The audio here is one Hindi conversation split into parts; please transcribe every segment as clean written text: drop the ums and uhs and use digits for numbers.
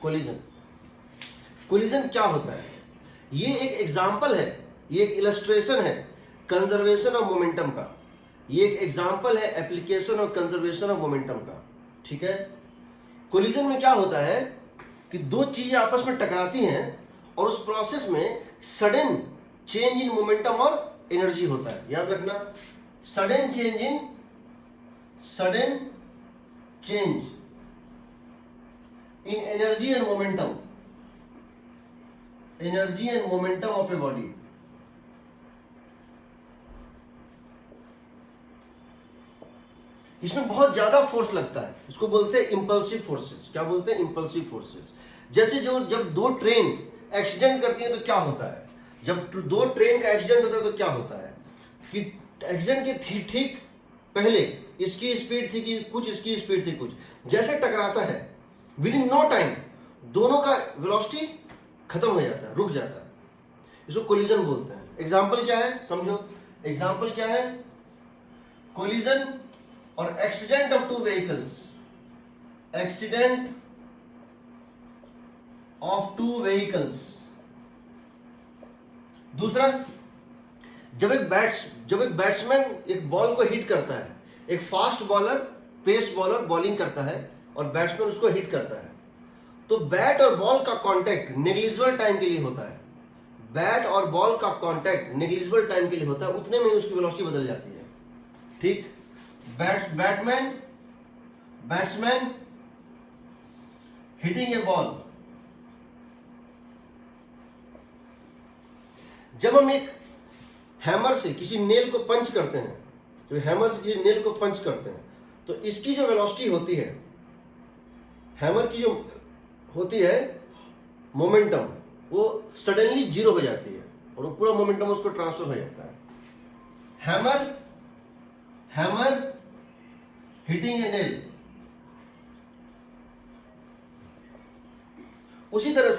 कोलिजन। कोलिजन क्या होता है? ये एक एग्जाम्पल है, ये एक इलस्ट्रेशन है कंजर्वेशन ऑफ मोमेंटम का। ये एक एग्जाम्पल है एप्लीकेशन और कंजर्वेशन ऑफ मोमेंटम का। ठीक है, कोलिजन में क्या होता है कि दो चीजें आपस में टकराती हैं और उस प्रोसेस में सडन चेंज इन मोमेंटम और एनर्जी होता है। याद रखना, sudden change in energy and momentum, energy and momentum of a body. इसमें बहुत ज्यादा फोर्स लगता है, इसको बोलते हैं इंपल्सिव फोर्सेस। क्या बोलते हैं? Impulsive forces. जैसे जब दो ट्रेन एक्सीडेंट करती है तो क्या होता है? जब दो ट्रेन का एक्सीडेंट होता है तो क्या होता है कि एक्सीडेंट के ठीक पहले इसकी स्पीड थी कि कुछ, इसकी स्पीड थी कुछ, जैसे टकराता है विद इन नो टाइम दोनों का वेलोसिटी खत्म हो जाता है, रुक जाता है। इसको कोलिजन बोलते हैं। एग्जाम्पल क्या है समझो, एग्जाम्पल क्या है? कोलिजन और accident of two vehicles, accident of two vehicles. दूसरा, जब एक बैट्समैन एक बॉल को हिट करता है, एक fast bowler, pace bowler bowling करता है और बैट्समैन उसको हिट करता है, तो बैट और बॉल का कांटेक्ट नेग्लिजिबल टाइम के लिए होता है। बैट और बॉल का कांटेक्ट नेग्लिजिबल टाइम के लिए होता है, उतने में उसकी वेलोसिटी बदल जाती है। ठीक, बैट्समैन हिटिंग ए बॉल। जब हम एक हैमर से किसी नेल को पंच करते हैं, तो हैमर से किसी नेल को पंच करते हैं, तो इसकी जो वेलोसिटी होती है, हैमर की जो होती है मोमेंटम, वो सडनली जीरो हो जाती है और वो पूरा मोमेंटम उसको ट्रांसफर हो जाता है। Hammer hitting a nail. उसी तरह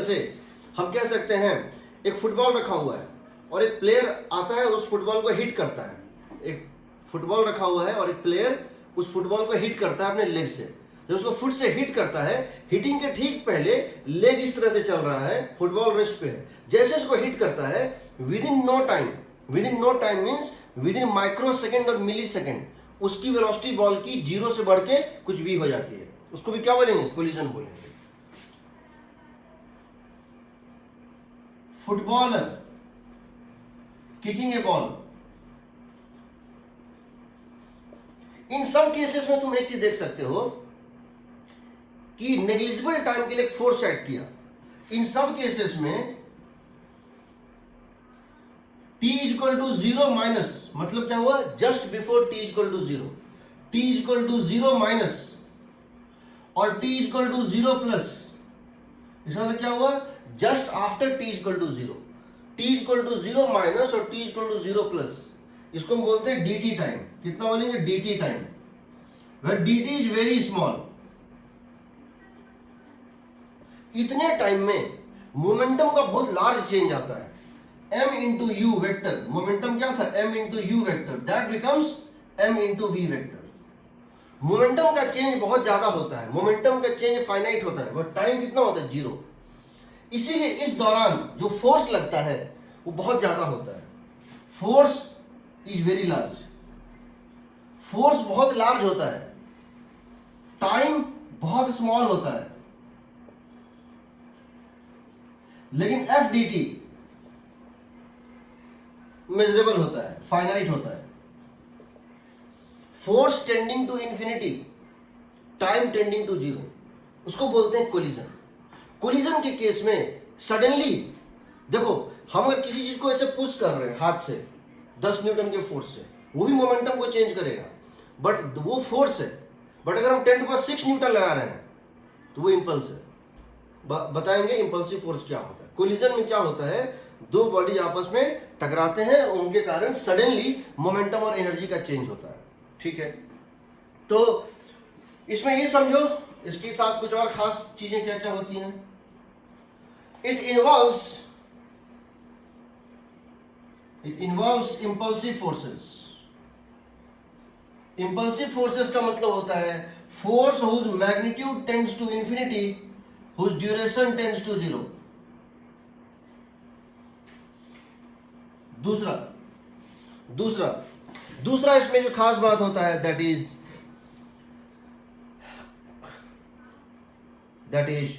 से हम कह सकते हैं एक फुटबॉल रखा हुआ है और एक प्लेयर आता है उस फुटबॉल को हिट करता है। एक फुटबॉल रखा हुआ है और एक प्लेयर उस फुटबॉल को हिट करता है अपने लेग से। जब उसको फुट से हिट करता है, हिटिंग के ठीक पहले लेग इस तरह से चल रहा है, फुटबॉल रेस्ट पे है। जैसे इसको हिट करता है within no time means within microsecond और मिली सेकेंड, उसकी वेलोसिटी बॉल की जीरो से बढ़ के कुछ भी हो जाती है। उसको भी क्या बोलेंगे? कोलिजन बोलेंगे। फुटबॉलर किकिंग ए बॉल। इन सब केसेस में तुम एक चीज देख सकते हो कि नेग्लिजिबल टाइम के लिए फोर्स ऐड किया। इन सब केसेस में t equal to zero minus, मतलब क्या हुआ? Just before t equal to zero, t equal to zero minus और t equal to zero plus. इसका मतलब क्या हुआ? Just after t equal to zero, t equal to zero minus और t equal to zero plus. इसको हम बोलते हैं dt टाइम। कितना बोलेंगे? dt time. Where dt is very small. इतने टाइम में मोमेंटम का बहुत लार्ज चेंज आता है। m into you vector, momentum क्या था? m into you vector, that becomes m into v vector. Momentum का चेंज बहुत ज्यादा होता है, मोमेंटम का चेंज फाइनाइट होता है, बट टाइम कितना होता है? जीरो। इसीलिए इस दौरान जो फोर्स लगता है वो बहुत ज्यादा होता है। Force is very large, force बहुत लार्ज होता है, टाइम बहुत स्मॉल होता है। लेकिन एफ डी टी मेजरेबल होता है, फाइनाइट होता है। Force tending to infinity, time tending to zero, उसको बोलते हैं कोलिजन। कोलिजन के केस में सडनली देखो, हम अगर किसी चीज को ऐसे पुश कर रहे हैं हाथ से 10 न्यूटन के फोर्स से, वो भी मोमेंटम को चेंज करेगा, बट वो फोर्स है। बट अगर हम 10⁶ न्यूटन लगा रहे हैं तो वो इंपल्स है। बताएंगे इंपल्सिव फोर्स क्या होता है। कोलिजन में क्या होता है? दो बॉडी आपस में टकराते हैं, उनके कारण सडनली मोमेंटम और एनर्जी का चेंज होता है। ठीक है, तो इसमें ये समझो, इसके साथ कुछ और खास चीजें क्या क्या होती हैं। It involves impulsive forces. Impulsive forces का मतलब होता है force whose magnitude tends to infinity whose duration tends to 0. दूसरा इसमें जो खास बात होता है दैट इज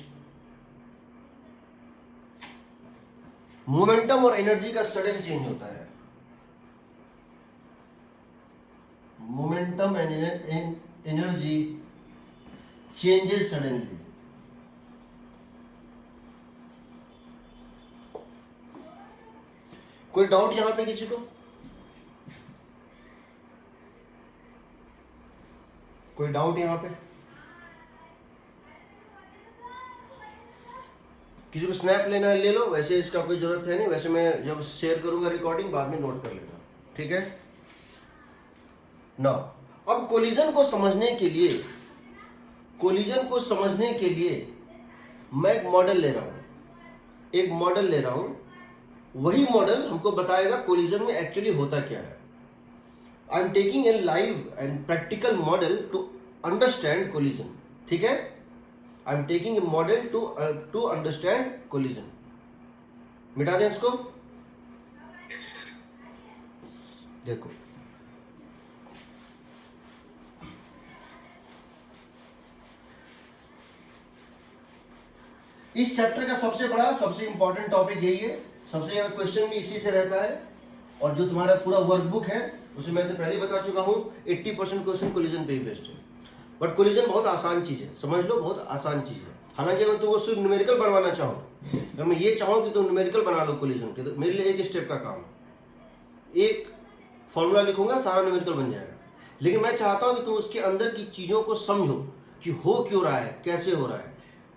मोमेंटम और एनर्जी का सडन चेंज होता है। Momentum and energy changes suddenly. कोई डाउट यहां पे किसी को? कोई डाउट यहां पे? किसी को स्नैप लेना है ले लो, वैसे इसका कोई जरूरत है नहीं, वैसे मैं जब शेयर करूंगा रिकॉर्डिंग बाद में नोट कर लेना, ठीक है ना। अब कोलिजन को समझने के लिए मैं एक मॉडल ले रहा हूं, वही मॉडल हमको बताएगा कोलिजन में एक्चुअली होता क्या है। I am taking a live and practical model to understand collision, ठीक है। I am taking a model to understand collision. मिटा दें इसको। देखो इस चैप्टर का सबसे बड़ा सबसे इंपॉर्टेंट टॉपिक यही है, सबसे ज्यादा क्वेश्चन भी इसी से रहता है, और जो तुम्हारा पूरा वर्कबुक है उसे मैं तो पहले ही बता चुका हूं 80% क्वेश्चन कोलिजन पे ही बेस्ड है। बट कोलिजन बहुत आसान चीज है, समझ लो, बहुत आसान चीज है। हालांकि अगर तुम सिर्फ न्यूमेरिकल बनवाना चाहो, अगर मैं ये चाहूँ कि तुम न्यूमेरिकल बना लो कोलिजन के, तो मेरे लिए एक स्टेप का काम है, एक फॉर्मूला लिखूंगा, सारा न्यूमेरिकल बन जाएगा। लेकिन मैं चाहता हूं कि तुम उसके अंदर की चीजों को समझो कि हो क्यों रहा है, कैसे हो रहा है,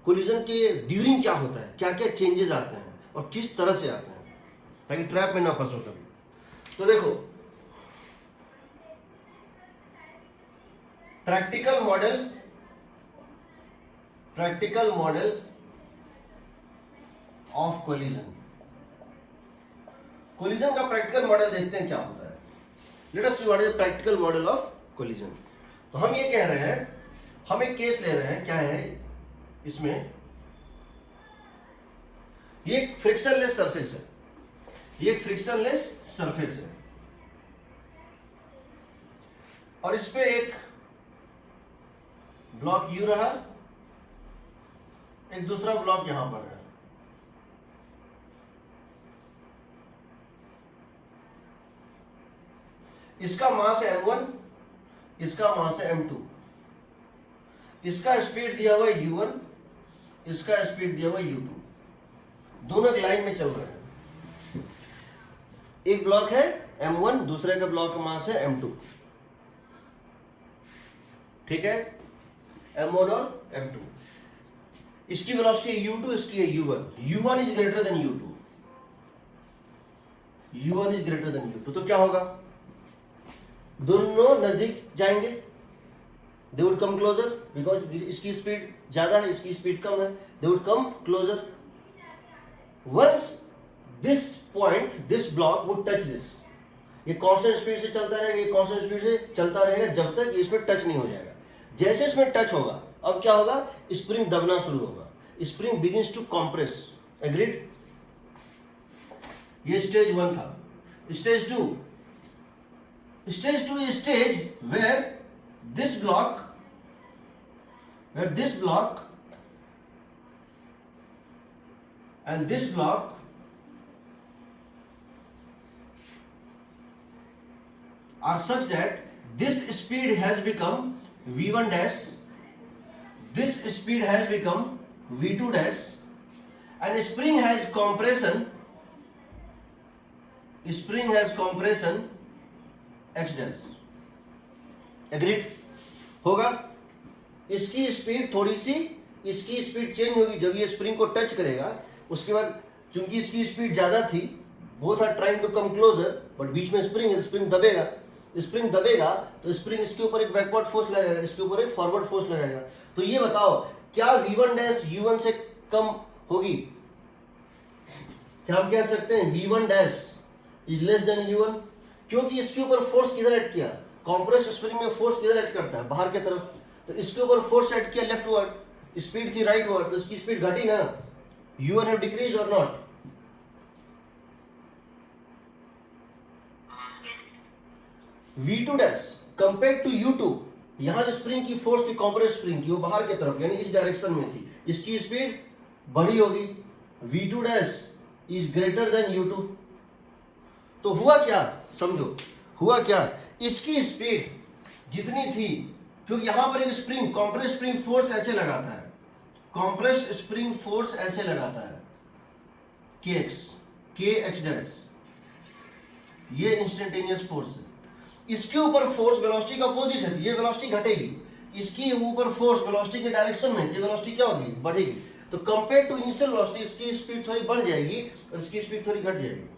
कोलिजन के ड्यूरिंग क्या होता है, क्या क्या चेंजेस आते हैं और किस तरह से आते हैं, ताकि ट्रैप में ना फंसो कभी। तो देखो practical model of collision. Collision का प्रैक्टिकल मॉडल देखते हैं क्या होता है। Let us see what is the practical model of collision. तो हम ये कह रहे हैं, हम एक केस ले रहे हैं, क्या है इसमें, ये एक फ्रिक्शनलेस सरफेस है, ये एक फ्रिक्शनलेस सरफेस है, और इस पे एक ब्लॉक यू रहा, एक दूसरा ब्लॉक यहां पर है। इसका मास है m1, इसका मास है m2, इसका स्पीड दिया हुआ है u1, इसका स्पीड दिया हुआ है u2, दोनों एक लाइन में चल रहे हैं। एक ब्लॉक है m1, दूसरे का ब्लॉक का मास है m2, ठीक है, m1 और m2। इसकी वेलोसिटी है u2, इसकी है u1, u1 is greater than u2, u1 is greater than u2। तो क्या होगा, दोनों नजदीक जाएंगे, they would come closer, because इसकी स्पीड ज्यादा है, इसकी स्पीड कम है, they would come closer. Once this point, this block would touch this, ये कांस्टेंट स्पीड से चलता रहेगा, ये कांस्टेंट स्पीड से चलता रहेगा जब तक इसमें टच नहीं हो जाएगा। जैसे इसमें टच होगा, अब क्या होगा, स्प्रिंग दबना शुरू होगा, spring begins to compress. Agreed? ये स्टेज 1 था। Stage 2 is stage where this block and this block are such that this speed has become v1 dash, this speed has become v2 dash, and spring has compression x dash। Agreed? होगा? इसकी स्पीड थोड़ी सी, इसकी स्पीड चेंज होगी जब ये स्प्रिंग को टच करेगा। उसके बाद चूंकि इसकी स्पीड ज्यादा थी, both are trying to come closer, but बीच में स्प्रिंग है, स्प्रिंग दबेगा तो स्प्रिंग इसके ऊपर एक बैकवर्ड फोर्स लगाएगा, इसके ऊपर एक फॉरवर्ड फोर्स लगाएगा। तो ये बताओ, क्या v1 डैश u1 से कम होगी? क्या हम कह सकते हैं v1 dash is less than u1? क्योंकि इसके ऊपर फोर्स किधर ऐड किया, कंप्रेस स्प्रिंग में फोर्स किधर ऐड करता है, बाहर की तरफ, तो इसके ऊपर फोर्स ऐड किया लेफ्टवर्ड, स्पीड थी राइट वर्ड, तो उसकी स्पीड घटी ना, u1 हैव डिक्रीज और not? v2 dash compare to u2, यहां जो स्प्रिंग की फोर्स थी कॉम्प्रेस स्प्रिंग की, वो बाहर की तरफ यानी इस डायरेक्शन में थी, इसकी स्पीड बढ़ी होगी, v2 dash is greater than u2। तो हुआ क्या, समझो हुआ क्या, इसकी स्पीड जितनी थी, क्योंकि यहां पर एक स्प्रिंग कॉम्प्रेस स्प्रिंग फोर्स ऐसे लगाता है, कॉम्प्रेस स्प्रिंग फोर्स ऐसे लगाता है kx डैश, ये इंस्टेंटेनियस फोर्स है, इसके ऊपर फोर्स वेलोसिटी का अपोजिट है, ये वेलोसिटी घटेगी, इसकी ऊपर फोर्स वेलोसिटी के डायरेक्शन में, ये वेलोसिटी क्या होगी, बढ़ेगी। तो कंपेयर टू इनिशियल वेलोसिटी इसकी स्पीड थोड़ी बढ़ जाएगी और इसकी स्पीड थोड़ी घट जाएगी,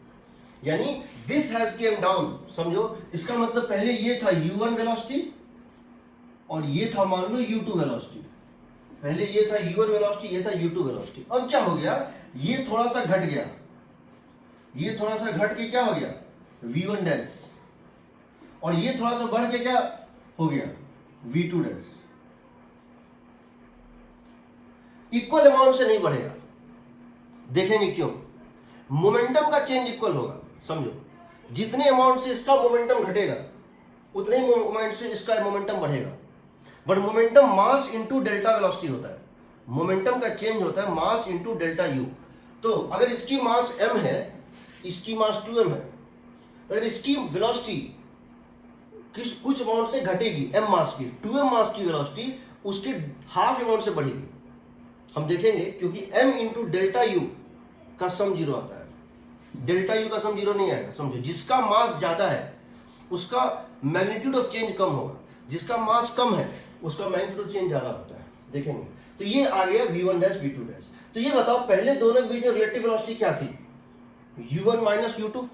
यानी दिस हैज केम डाउन। समझो, इसका मतलब पहले ये था u1 वेलोसिटी और ये था मान लो u2 वेलोसिटी, पहले ये था u1 वेलोसिटी, ये था u2 वेलोसिटी। अब क्या हो गया, ये थोड़ा सा घट गया, ये थोड़ा सा घट के क्या हो गया v1 डैश, और ये थोड़ा सा बढ़ के क्या हो गया v2 डैश। इक्वल अमाउंट से नहीं बढ़ेगा, देखेंगे क्यों, मोमेंटम का चेंज इक्वल होगा। समझो, जितने अमाउंट से इसका मोमेंटम घटेगा उतने ही अमाउंट से इसका मोमेंटम बढ़ेगा, but momentum mass into delta velocity होता है, मोमेंटम का चेंज होता है मास इनटू डेल्टा यू। तो अगर इसकी मास m है, इसकी मास 2m है, तो अगर इसकी वेलोसिटी कुछ अमाउंट से घटेगी m मास की, 2m मास की वेलोसिटी उसके हाफ अमाउंट से बढ़ेगी, हम देखेंगे, क्योंकि m इंटू डेल्टा यू का सम जीरो आता है, डेल्टा यू का सम जीरो नहीं आएगा। समझो, जिसका मास ज्यादा है उसका मैग्नीट्यूड ऑफ चेंज कम होगा, जिसका मास कम है उसका मैग्नीट्यूड चेंज ज्यादा होता है, देखेंगे। तो ये आ गया v1 डैश v2 डैश। तो ये बताओ पहले दोनों के बीच में रिलेटिव वेलोसिटी क्या थी, u1 माइनस u2,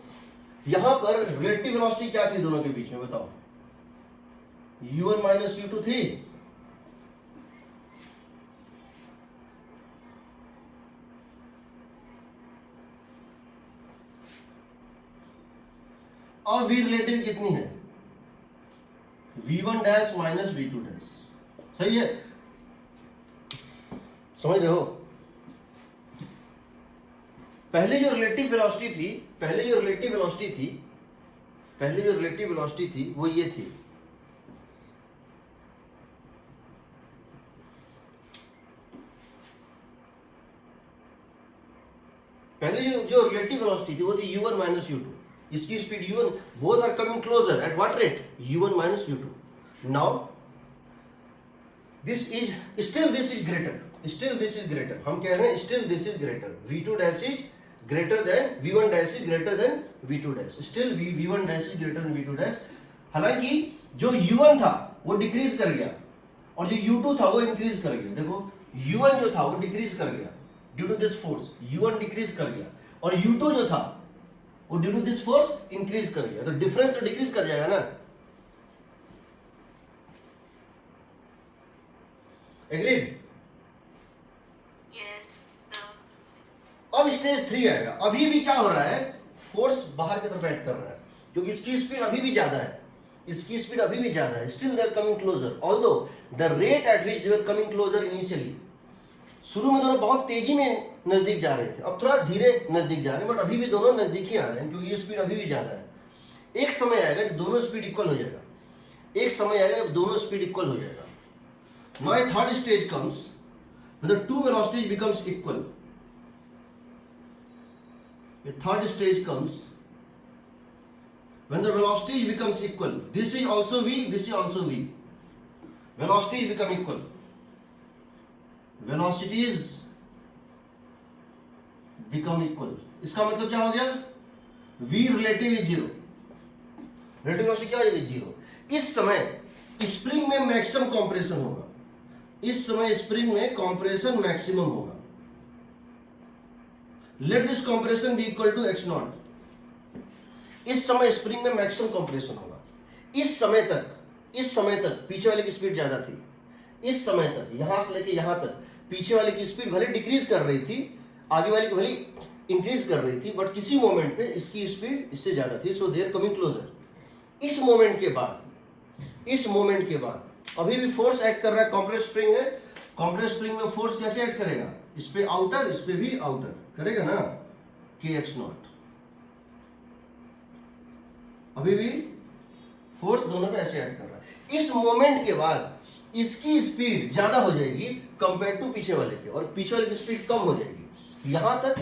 यहां पर रिलेटिव वेलोसिटी क्या थी दोनों के बीच में, बताओ, u1 माइनस u2 थी, और v रिलेटिव कितनी है, v1 dash minus v2 dash, सही है, समझ रहे हो। पहले जो रिलेटिव वेलोसिटी थी, पहले जो रिलेटिव वेलोसिटी थी वो ये थी, पहले जो रिलेटिव वेलोसिटी थी वो थी u1 माइनस u2, इसकी speed u1, both are coming closer at what rate, u1 minus u2। Now this is still this is greater, हम कह रहे हैं still this is greater, v2 dash is greater than v1 dash is greater than v2 dash, still v1 dash is greater than v2 dash. हालांकि जो u1 था वो डिक्रीज कर गया और जो u2 था वो इंक्रीज कर गया। देखो, u1 जो था वो डिक्रीज कर गया due to this force, u1 decrease कर गया, और u2 जो था वो due to this force increase कर गया, तो डिफरेंस तो डिक्रीज कर जाएगा ना। एग्रीड? Yes, sir. अब स्टेज 3 आएगा, अभी भी क्या हो रहा है, फोर्स बाहर की तरफ एक्ट कर रहा है, क्योंकि इसकी स्पीड अभी भी ज्यादा है, इसकी स्पीड अभी भी ज्यादा है, still they are coming closer, although the rate at which they are coming closer initially, शुरू में दोनों बहुत तेजी में नजदीक जा रहे थे, अब थोड़ा धीरे नजदीक जा रहे हैं, बट अभी भी दोनों नजदीक ही आ रहे हैं, क्योंकि ये स्पीड अभी भी ज्यादा है। एक समय आएगा जब दोनों स्पीड इक्वल हो जाएगा, एक समय आएगा जब दोनों स्पीड इक्वल हो जाएगा। Now A third stage comes when the two velocities becomes equal. A third stage comes when the velocities becomes equal. This is also v, this is also v. Velocities become equal. Velocities become equal. इसका मतलब क्या हो गया, v relative is 0, relative velocity क्या हो जाएगी, 0। इस समय स्प्रिंग में मैक्सिमम कंप्रेशन होगा, इस समय स्प्रिंग में कंप्रेशन मैक्सिमम होगा। Let this compression be equal to x not. इस समय स्प्रिंग में मैक्सिमम कंप्रेशन होगा। इस समय तक पीछे वाले की स्पीड ज्यादा थी, इस समय तक यहां से लेके यहां तक पीछे वाले की स्पीड भले डिक्रीज कर रही थी, आगे वाले की भले इंक्रीज कर रही थी, बट किसी मोमेंट पे इसकी स्पीड इससे ज्यादा थी, सो दे आर कमिंग क्लोजर। इस मोमेंट के बाद अभी भी फोर्स एक्ट कर रहा है, कॉम्प्रेस स्प्रिंग है, कॉम्प्रेस स्प्रिंग में फोर्स कैसे एक्ट करेगा, इस पे आउटर, इस पे भी आउटर करेगा ना, kx0। अभी भी फोर्स दोनों पे ऐसे एक्ट कर रहा है। इस मोमेंट के बाद इसकी स्पीड ज्यादा हो जाएगी कंपेयर टू पीछे वाले के, और पीछे वाले की स्पीड कम हो जाएगी। यहां तक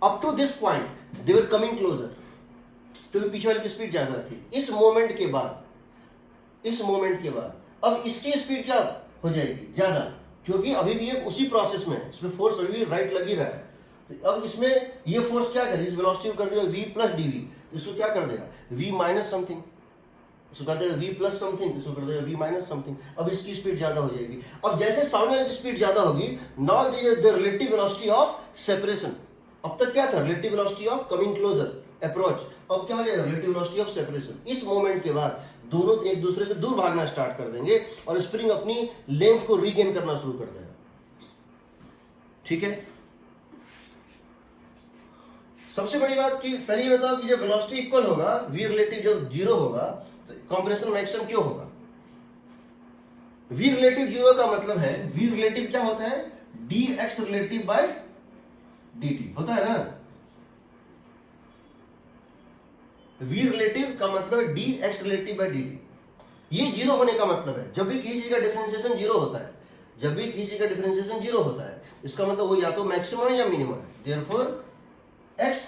up to this point they were coming closer, क्योंकि पीछे वाले की स्पीड ज्यादा थी। इस मोमेंट के बाद अब इसकी स्पीड क्या हो जाएगी, ज्यादा, क्योंकि अभी भी ये उसी प्रोसेस में है, इसमें फोर्स अभी भी राइट लग ही रहा है। तो अब इसमें ये फोर्स क्या करेगी, इस वेलोसिटी को कर देगा v प्लस dv, इसको क्या कर देगा v माइनस समथिंग, इसको कर देगा v प्लस समथिंग, इसको कर देगा v माइनस समथिंग। अब इसकी स्पीड ज्यादा हो जाएगी। अब जैसे सामने वाले की स्पीड ज्यादा होगी, now the relative velocity of separation, अब तक क्या था, relative velocity of coming closer approach, अब क्या हो जाएगा, रिलेटिव वेलोसिटी ऑफ सेपरेशन। इस मोमेंट के बाद दोनों एक दूसरे से दूर भागना स्टार्ट कर देंगे और स्प्रिंग अपनी लेंथ को रीगेन करना शुरू कर देगा। ठीक है, सबसे बड़ी बात कि पहले ये बताओ कि जब वेलोसिटी इक्वल होगा, v रिलेटिव जब जीरो होगा, तो कंप्रेशन मैक्सिमम क्यों होगा। v रिलेटिव जीरो का मतलब है, v रिलेटिव क्या होता है, dx रिलेटिव बाय dt होता है ना। v रिलेटिव का मतलब है dx रिलेटिव बाय dt। ये जीरो होने का मतलब है, जब भी किसी चीज का डिफरेंशिएशन जीरो होता है, जब भी किसी चीज का डिफरेंशिएशन जीरो होता है, इसका मतलब वो या तो मैक्सिमम है या मिनिमम है। Therefore x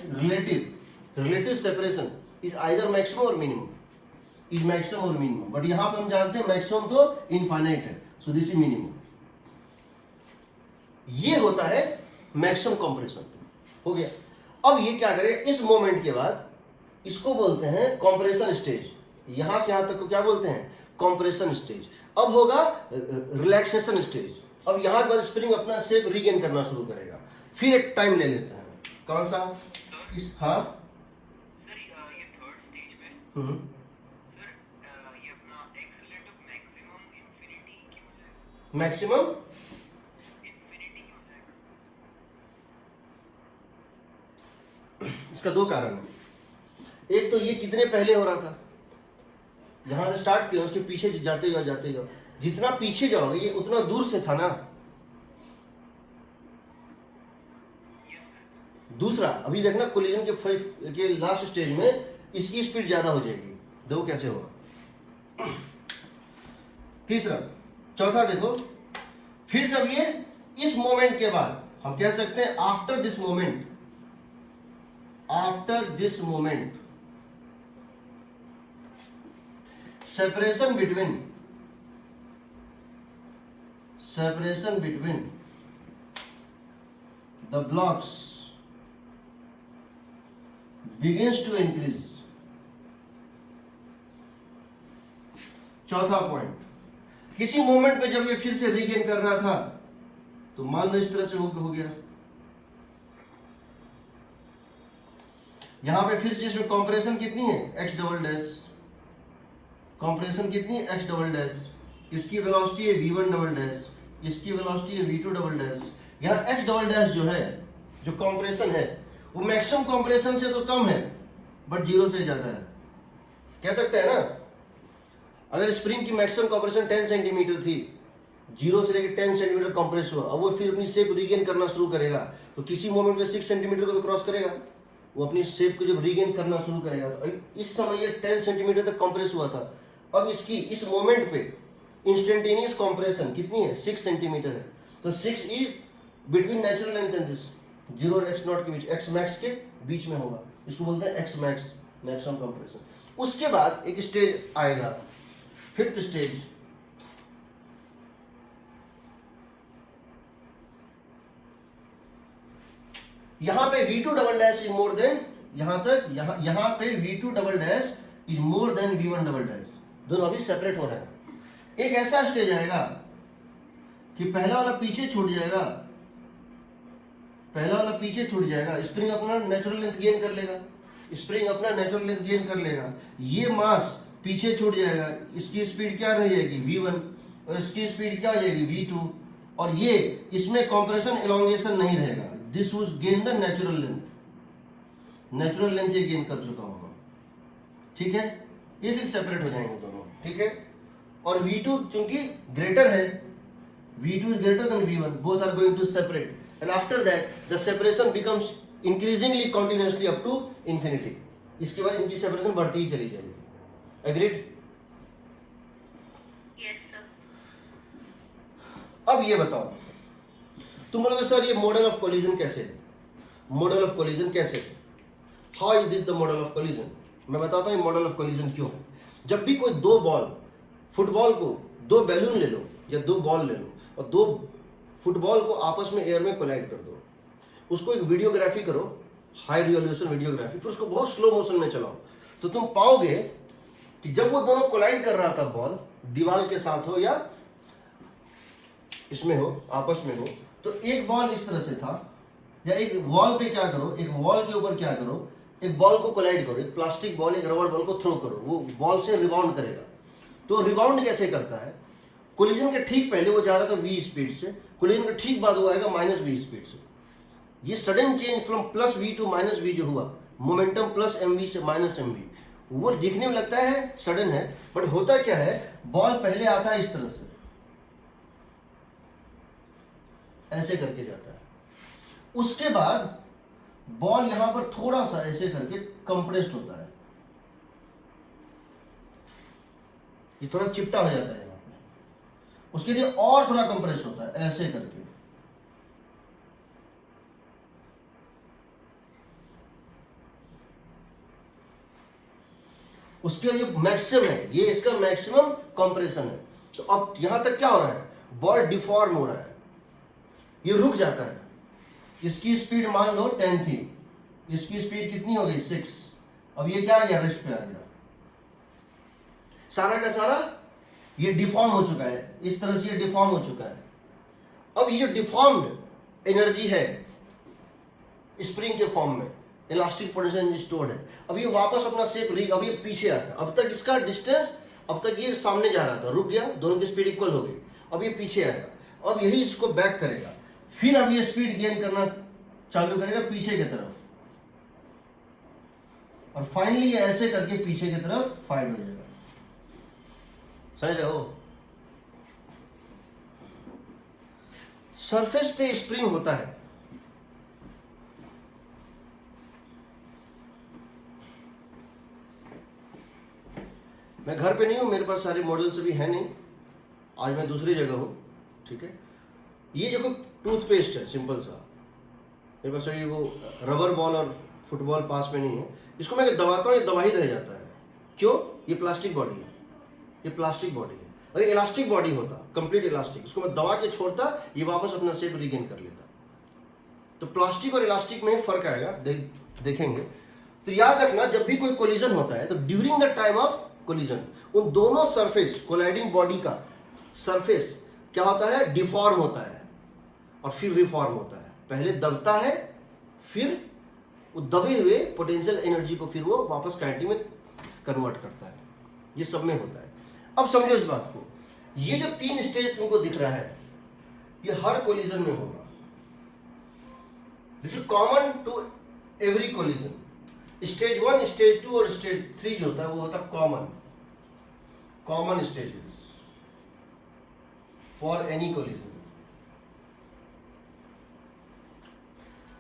relative separation is either maximum or minimum, is maximum or minimum, but यहां पे हम जानते हैं मैक्सिमम तो इनफाइनाइट है, सो दिस इज मिनिमम। ये होता है मैक्सिमम कंप्रेशन, हो गया। अब ये क्या करेगा, इस मोमेंट के बाद इसको बोलते हैं कंप्रेशन स्टेज, यहां से यहां तक को क्या बोलते हैं, कंप्रेशन स्टेज। अब होगा रिलैक्सेशन स्टेज, अब यहां के बाद स्प्रिंग अपना शेप रीगेन करना शुरू करेगा। फिर एक टाइम ले लेते हैं, कौन सा, हाँ सर, ये थर्ड स्टेज में सर, ये अपना x रिलेटिव मैक्सिमम इंफिनिटी क्यों हो जाएगा, मैक्सिमम इंफिनिटी क्यों हो जाएगा। इसका दो कारण है। एक तो ये कितने पहले हो रहा था, यहां से स्टार्ट किया, उसके पीछे जाते जाओ, जितना पीछे जाओगे ये उतना दूर से था ना। दूसरा, अभी देखना कोलिजन के लास्ट स्टेज में इसकी स्पीड ज्यादा हो जाएगी, देखो कैसे होगा। तीसरा, चौथा देखो, फिर सब ये इस मोमेंट के बाद हम कह सकते हैं after this moment separation between the blocks begins to increase। चौथा पॉइंट, किसी मोमेंट पे जब ये फिर से रीगेन कर रहा था, तो मान लो इस तरह से हो गया, यहां पे फिर से इसमें कंप्रेशन कितनी है, x डबल डैश, कंप्रेशन कितनी है, x डबल डैश, इसकी वेलोसिटी है v1 डबल डैश, इसकी वेलोसिटी है v2 डबल डैश। यहाँ x डबल डैश जो है, जो कंप्रेशन है, वो मैक्सिमम कंप्रेशन से तो कम है बट जीरो से ज्यादा है, कह सकते हैं ना। अगर स्प्रिंग की मैक्सिमम कंप्रेशन 10 सेंटीमीटर थी, जीरो से लेकर 10 सेंटीमीटर कंप्रेस हुआ, अब वो फिर अपनी शेप रीगेन करना शुरू करेगा, तो किसी मोमेंट में 6 सेंटीमीटर को तो क्रॉस करेगा, वो अपनी शेप को जब रीगेन करना शुरू करेगा। तो इस समय ये 10 सेंटीमीटर तक कंप्रेस हुआ था, अब इसकी इस मोमेंट पे इंस्टेंटेनियस कंप्रेशन कितनी है, 6 सेंटीमीटर है। तो 6 is between natural length and this, 0 और x नॉट के बीच, x मैक्स के बीच में होगा, इसको बोलते हैं x मैक्स, मैक्सिमम कंप्रेशन। उसके बाद एक स्टेज आएगा, फिफ्थ स्टेज, यहां पे v2 double dash is more than, यहां तक यहां पे v2 double dash is more than v1 double dash, दोनों अभी सेपरेट हो रहे हैं। एक ऐसा स्टेज आएगा कि पहला वाला पीछे छूट जाएगा, स्प्रिंग अपना नेचुरल लेंथ गेन कर लेगा, ये मास पीछे छूट जाएगा, इसकी स्पीड क्या रह जाएगी, v1, और इसकी स्पीड क्या हो जाएगी, v2, और ये इसमें कंप्रेशन एलोंगेशन नहीं रहेगा, this would gain the natural length ये गेन कर चुका होगा। ठीक है, ये फिर सेपरेट हो जाएंगे दोनों। ठीक है, और V2 चूंकि ग्रेटर है, V2 is greater than V1, both are going to separate, and after that the separation becomes increasingly continuously up to infinity. इसके बाद इनकी सेपरेशन बढ़ती ही चली जाएगी। एग्रीड? Yes sir. अब ये बताओ, तुम बोलोगे सर ये मॉडल ऑफ कोलिजन कैसे है? मॉडल ऑफ कोलिजन कैसे है? How is this the model of collision? मैं बताता हूँ मॉडल ऑफ कोलिजन क्यों है। जब भी कोई दो बॉल, फुटबॉल को दो बैलून ले लो या दो बॉल ले लो और दो फुटबॉल को आपस में एयर में कोलाइड कर दो, उसको एक वीडियोग्राफी करो, हाई रिजोल्यूशन वीडियोग्राफी, फिर उसको बहुत स्लो मोशन में चलाओ, तो तुम पाओगे कि जब वो दोनों कोलाइड कर रहा था, बॉल दीवार के साथ हो या इसमें हो, आपस में हो, तो एक बॉल इस तरह से था, या एक वॉल पे क्या करो, एक वॉल के ऊपर क्या करो, एक बॉल को कोलाइड करो, एक प्लास्टिक बॉल एक रबर बॉल को थ्रो करो, वो बॉल से रिबाउंड करेगा। तो रिबाउंड कैसे करता है? कोलिजन के ठीक पहले वो जा रहा था v स्पीड से, कोलिजन के ठीक बाद वो आएगा -v स्पीड से। ये sudden change from +v to -v जो हुआ, मोमेंटम +mv से -mv, वो दिखने में लगता है सडन है, बट होता क्या है, बॉल पहले आता है इस तरह से, ऐसे करके जाता है, उसके बाद बॉल यहां पर थोड़ा सा ऐसे करके कंप्रेस्ड होता है, ये थोड़ा चिपटा हो जाता है यहां पे, उसके लिए और थोड़ा कंप्रेस होता है ऐसे करके, उसके लिए मैक्सिमम है, ये इसका मैक्सिमम कंप्रेशन है। तो अब यहां तक क्या हो रहा है, बॉल डिफॉर्म हो रहा है, ये रुक जाता है, इसकी स्पीड मान लो 10 थी, इसकी स्पीड कितनी हो गई 6, अब ये क्या आ गया, रेस्ट पे आ गया, सारा का सारा ये डिफॉर्म हो चुका है, इस तरह से ये डिफॉर्म हो चुका है। अब ये जो डिफॉर्म्ड एनर्जी है स्प्रिंग के फॉर्म में, इलास्टिक पोटेंशियल स्टोर्ड है, अब ये वापस अपना शेप अब ये पीछे आता है, अब तक इसका डिस्टेंस, अब तक ये सामने जा रहा था, रुक गया, दोनों की स्पीड इक्वल हो गई, अब ये पीछे आएगा, अब यही इसको बैक करेगा, फिर अब ये स्पीड गेन करना चालू करेगा पीछे की तरफ, और फाइनली ये ऐसे करके पीछे की तरफ फाइट हो जाएगा। समझ रहे हो? सरफेस पे स्प्रिंग होता है, मैं घर पे नहीं हूं, मेरे पास सारे मॉडल्स अभी है नहीं, आज मैं दूसरी जगह हूं, ठीक है। ये जो टूथपेस्ट है सिंपल सा, मेरे पास अभी वो रबर बॉल और फुटबॉल पास में नहीं है, इसको मैं दबाता हूँ ये दबा ही रह जाता है, क्यों? ये प्लास्टिक बॉडी है, ये प्लास्टिक बॉडी है, अगर इलास्टिक बॉडी होता, कंप्लीट इलास्टिक, उसको मैं दबा के छोड़ता, ये वापस अपना शेप रीगेन कर लेता। तो प्लास्टिक और इलास्टिक में फर्क आएगा, देखेंगे। तो याद रखना, जब भी कोई कोलिजन होता है तो during the time of collision उन दोनों सरफेस, कोलाइडिंग बॉडी का सरफेस क्या होता है, डिफॉर्म होता है और फिर रिफॉर्म होता है। पहले दबता है, फिर वो दबे हुए पोटेंशियल एनर्जी को फिर वो वापस काइनेटिक में कन्वर्ट करता है। ये सब में होता है। अब समझो इस बात को, ये जो 3 स्टेज तुमको दिख रहा है, ये हर कोलिजन में होगा। This is common to every collision. Stage 1, stage 2 और स्टेज 3 जो होता है वो होता है common stages for any collision.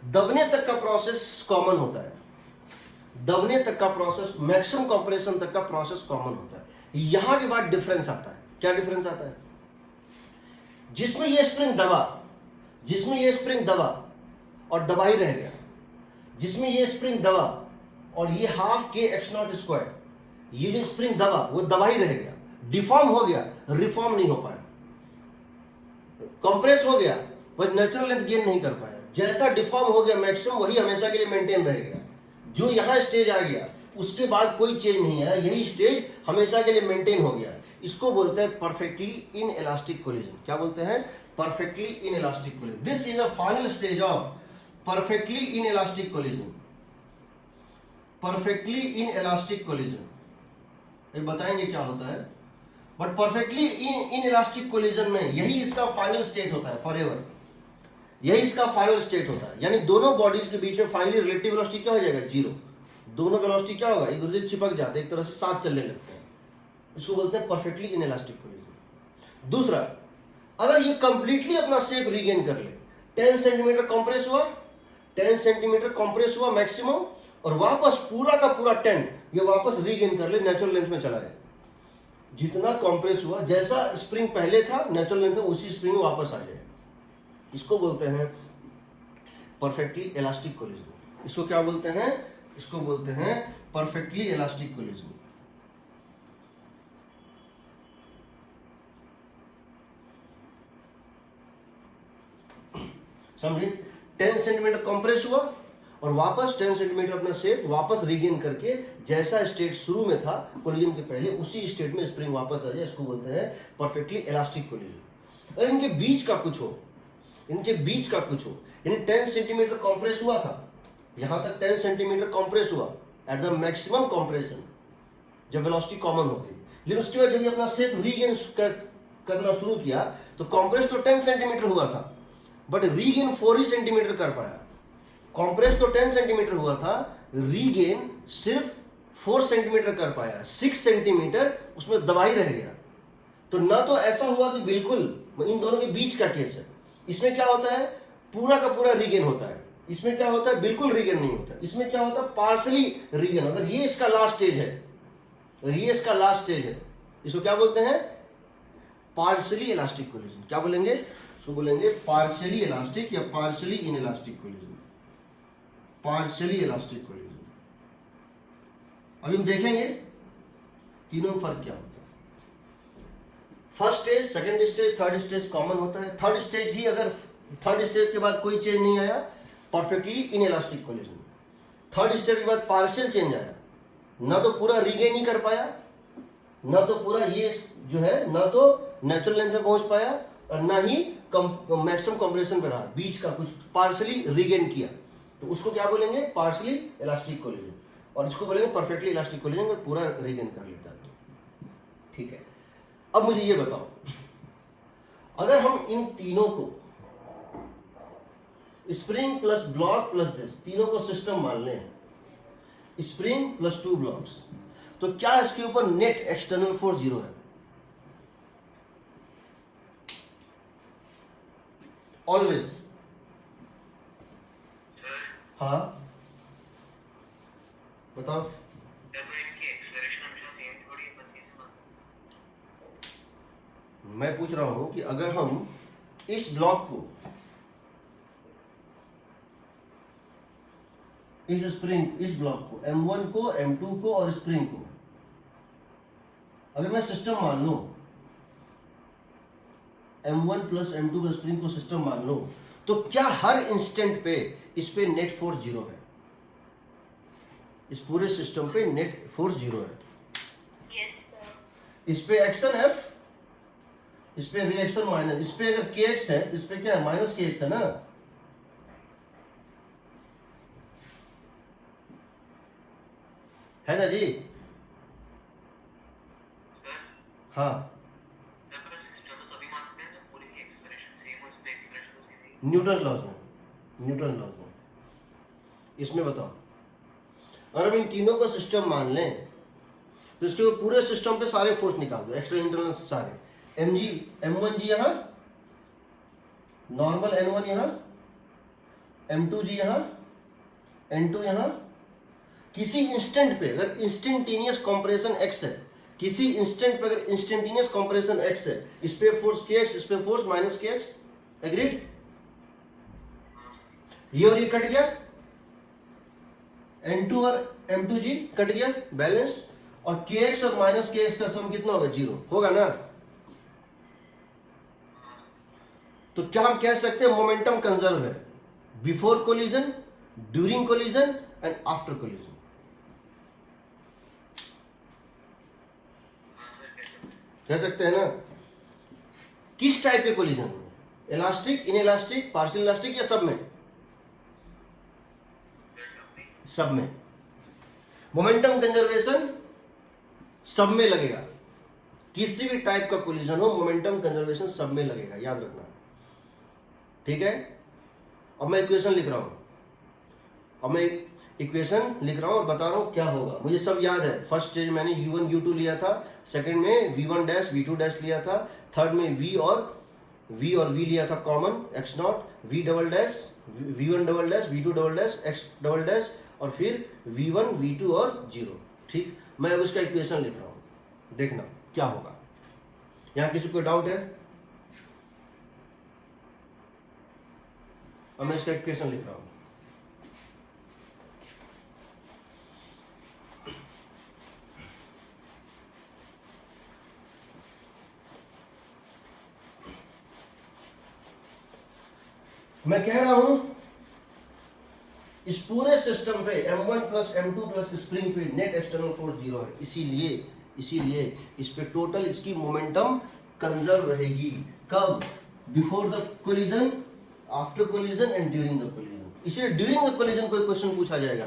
दबने तक का प्रोसेस कॉमन होता है, दबने तक का प्रोसेस, मैक्सिमम कंप्रेशन तक का प्रोसेस कॉमन होता है। यहां के बाद डिफरेंस आता है। क्या डिफरेंस आता है? जिसमें ये स्प्रिंग दबा और दबा ही रह गया, जिसमें ये स्प्रिंग दबा और ये हाफ के x0 स्क्वायर, ये जो स्प्रिंग दबा वो दबा ही रह गया, डिफॉर्म हो गया, रिफॉर्म नहीं हो पाया, कंप्रेस हो गया, वह नेचुरल लेंथ गेन नहीं कर पाया। जैसा डिफॉर्म हो गया मैक्सिमम, वही हमेशा के लिए मेंटेन रहेगा। जो यहां स्टेज आ गया उसके बाद कोई चेंज नहीं है, यही स्टेज हमेशा के लिए मेंटेन हो गया। इसको बोलते हैं परफेक्टली इन इलास्टिक कोलिजन। क्या बोलते हैं? Perfectly in elastic collision. This is a final stage of perfectly in elastic collision. Perfectly in elastic collision, ये बताएंगे क्या होता है, but perfectly in elastic collision में यही इसका फाइनल स्टेट होता है, फॉरएवर यही इसका फाइनल स्टेट होता है। यानी दोनों बॉडीज के बीच में फाइनली रिलेटिव वेलोसिटी क्या हो जाएगा? 0। दोनों वेलोसिटी क्या होगा? एक दूसरे से चिपक जाते हैं, एक तरह से साथ चलने लगते हैं। इसको बोलते हैं परफेक्टली इनइलास्टिक कोलिजन। दूसरा, अगर ये कंप्लीटली अपना शेप रीगेन कर ले, 10 सेंटीमीटर कंप्रेस हुआ, 10 सेंटीमीटर कंप्रेस हुआ मैक्सिमम, और वापस पूरा का पूरा 10 ये वापस रीगेन कर ले, नेचुरल लेंथ में चला जाए। जितना कंप्रेस हुआ, जैसा स्प्रिंग पहले था नेचुरल लेंथ में, उसी स्प्रिंग में वापस आ जाए। इसको बोलते हैं परफेक्टली इलास्टिक कोलिजन। इसको क्या बोलते हैं? इसको बोलते हैं परफेक्टली इलास्टिक कोलिजन। समझे? 10 सेंटीमीटर कंप्रेस हुआ और वापस 10 सेंटीमीटर अपना शेप वापस रीगेन करके जैसा स्टेट शुरू में था कोलिजन के पहले, उसी स्टेट में स्प्रिंग वापस आ जाए, इसको बोलते हैं परफेक्टली इलास्टिक कोलिजन। अगर इनके बीच का कुछ हो, इनके बीच का कुछ हो, यानी 10 सेंटीमीटर कंप्रेस हुआ था, यहां तक 10 सेंटीमीटर कंप्रेस हुआ एट द मैक्सिमम कंप्रेशन, जब वेलोसिटी कॉमन हो गई, लेकिन उसके बाद जब ये अपना शेप रीगेन करना शुरू किया तो कंप्रेस तो 10 सेंटीमीटर हुआ था, बट रीगेन 4 ही सेंटीमीटर कर पाया। कंप्रेस तो 10 सेंटीमीटर हुआ था, रीगेन सिर्फ 4 सेंटीमीटर कर पाया, 6 सेंटीमीटर उसमें दबाई रह गया। तो ना तो ऐसा हुआ कि बिल्कुल, इन दोनों के बीच का केस है। इसमें क्या होता है? पूरा का पूरा रीगेन होता है। इसमें क्या होता है? बिल्कुल रीगेन नहीं होता। इसमें क्या होता है? Partially regain. अगर ये इसका लास्ट स्टेज है, ये इसका लास्ट स्टेज है, इसको क्या बोलते हैं? Partially elastic collision. क्या बोलेंगे? इसको बोलेंगे पार्शियली इलास्टिक या partially inelastic collision. Partially elastic collision. अभी हम देखेंगे तीनों में फर्क क्या होता है। First stage, second stage, third stage common होता है। थर्ड स्टेज ही, अगर थर्ड स्टेज के बाद कोई चेंज नहीं आया, perfectly inelastic collision. Third stage के बाद पार्शियल चेंज आया, ना तो पूरा रीगेन ही कर पाया, ना तो पूरा ये जो है, ना तो नेचुरल लेंथ में पहुंच पाया, और ना ही मैक्सिमम कंप्रेशन पे रहा, बीच का कुछ पार्शियली रीगेन किया, तो उसको क्या बोलेंगे? Partially elastic collision. और इसको बोलेंगे परफेक्टली इलास्टिक कोलिजन, अगर पूरा रीगेन कर लेता है तो। ठीक है, अब मुझे ये बताओ, अगर हम इन तीनों को spring plus block plus this, तीनों को सिस्टम मान लें, स्प्रिंग प्लस 2 ब्लॉक्स, तो क्या इसके ऊपर नेट एक्सटर्नल फोर्स 0 है? ऑलवेज। हाँ बताओ। मैं पूछ रहा हूं कि अगर हम इस ब्लॉक को, इस स्प्रिंग, इस ब्लॉक को, M1 को, M2 को और स्प्रिंग को, अगर मैं सिस्टम मान लूं, M1 plus M2 plus spring को सिस्टम मान लो, तो क्या हर इंस्टेंट पे इस पे नेट फोर्स 0 है? इस पूरे सिस्टम पे नेट फोर्स 0 है। Yes, sir. इस पे एक्शन F, इस पे रिएक्शन माइनस, इस पे अगर kx है तो इस पे क्या है? माइनस kx है ना। है ना जी? हाँ, न्यूटन लॉज में, न्यूटन लॉज में। इसमें बताओ, अगर हम इन तीनों का सिस्टम मान लें तो इसके पूरे सिस्टम पे सारे फोर्स निकाल दो, एक्सटर्नल इंटरनल सारे। M1G यहाँ, नॉर्मल N1 यहाँ, M2G यहाँ, N2 यहाँ। किसी इंस्टेंट पे अगर इंस्टेंटेनियस कंप्रेशन x है, किसी इंस्टेंट पे अगर इंस्टेंटेनियस कंप्रेशन x है, इस पे फोर्स kx, इस पे फोर्स माइनस kx। एग्रीड? ये और ये कट गया, N2 और M2G कट गया, बैलेंस्ड, और kx और माइनस kx का सम कितना होगा? 0 होगा ना। तो क्या हम कह सकते हैं मोमेंटम कंजर्व है before collision, during collision and after collision? कह सकते हैं ना। किस टाइप के कोलिजन में? इलास्टिक, इनइलास्टिक, पार्शियल इलास्टिक या सब में? सब में। मोमेंटम कंजर्वेशन सब में लगेगा, किसी भी टाइप का कोलिजन हो, मोमेंटम कंजर्वेशन सब में लगेगा, याद रखना। ठीक है, अब मैं इक्वेशन लिख रहा हूं। अब मैं इक्वेशन लिख रहा हूँ और बता रहा हूँ क्या होगा। मुझे सब याद है। फर्स्ट स्टेज मैंने u1 u2 लिया था, सेकंड में v1 डैश v2 डैश लिया था, थर्ड में v और v लिया था common x not, v double dash v1 double dash v2 double dash x double dash और फिर v1 v2 और 0। ठीक, मैं अब उसका इक्वेशन लिख रहा हूँ, देखना क्या होगा। यहाँ किसी को डाउट है? अब मैं इसका इक्वेशन लिख रहा हूँ। मैं कह रहा हूं इस पूरे सिस्टम पे m1 plus m2 plus spring पे नेट एक्सटर्नल फोर्स 0 है, इसीलिए इस पे टोटल इसकी मोमेंटम कंजर्व रहेगी। कब? Before the collision, after collision and during the collision. इसलिए ड्यूरिंग द कोलिजन कोई क्वेश्चन पूछा जाएगा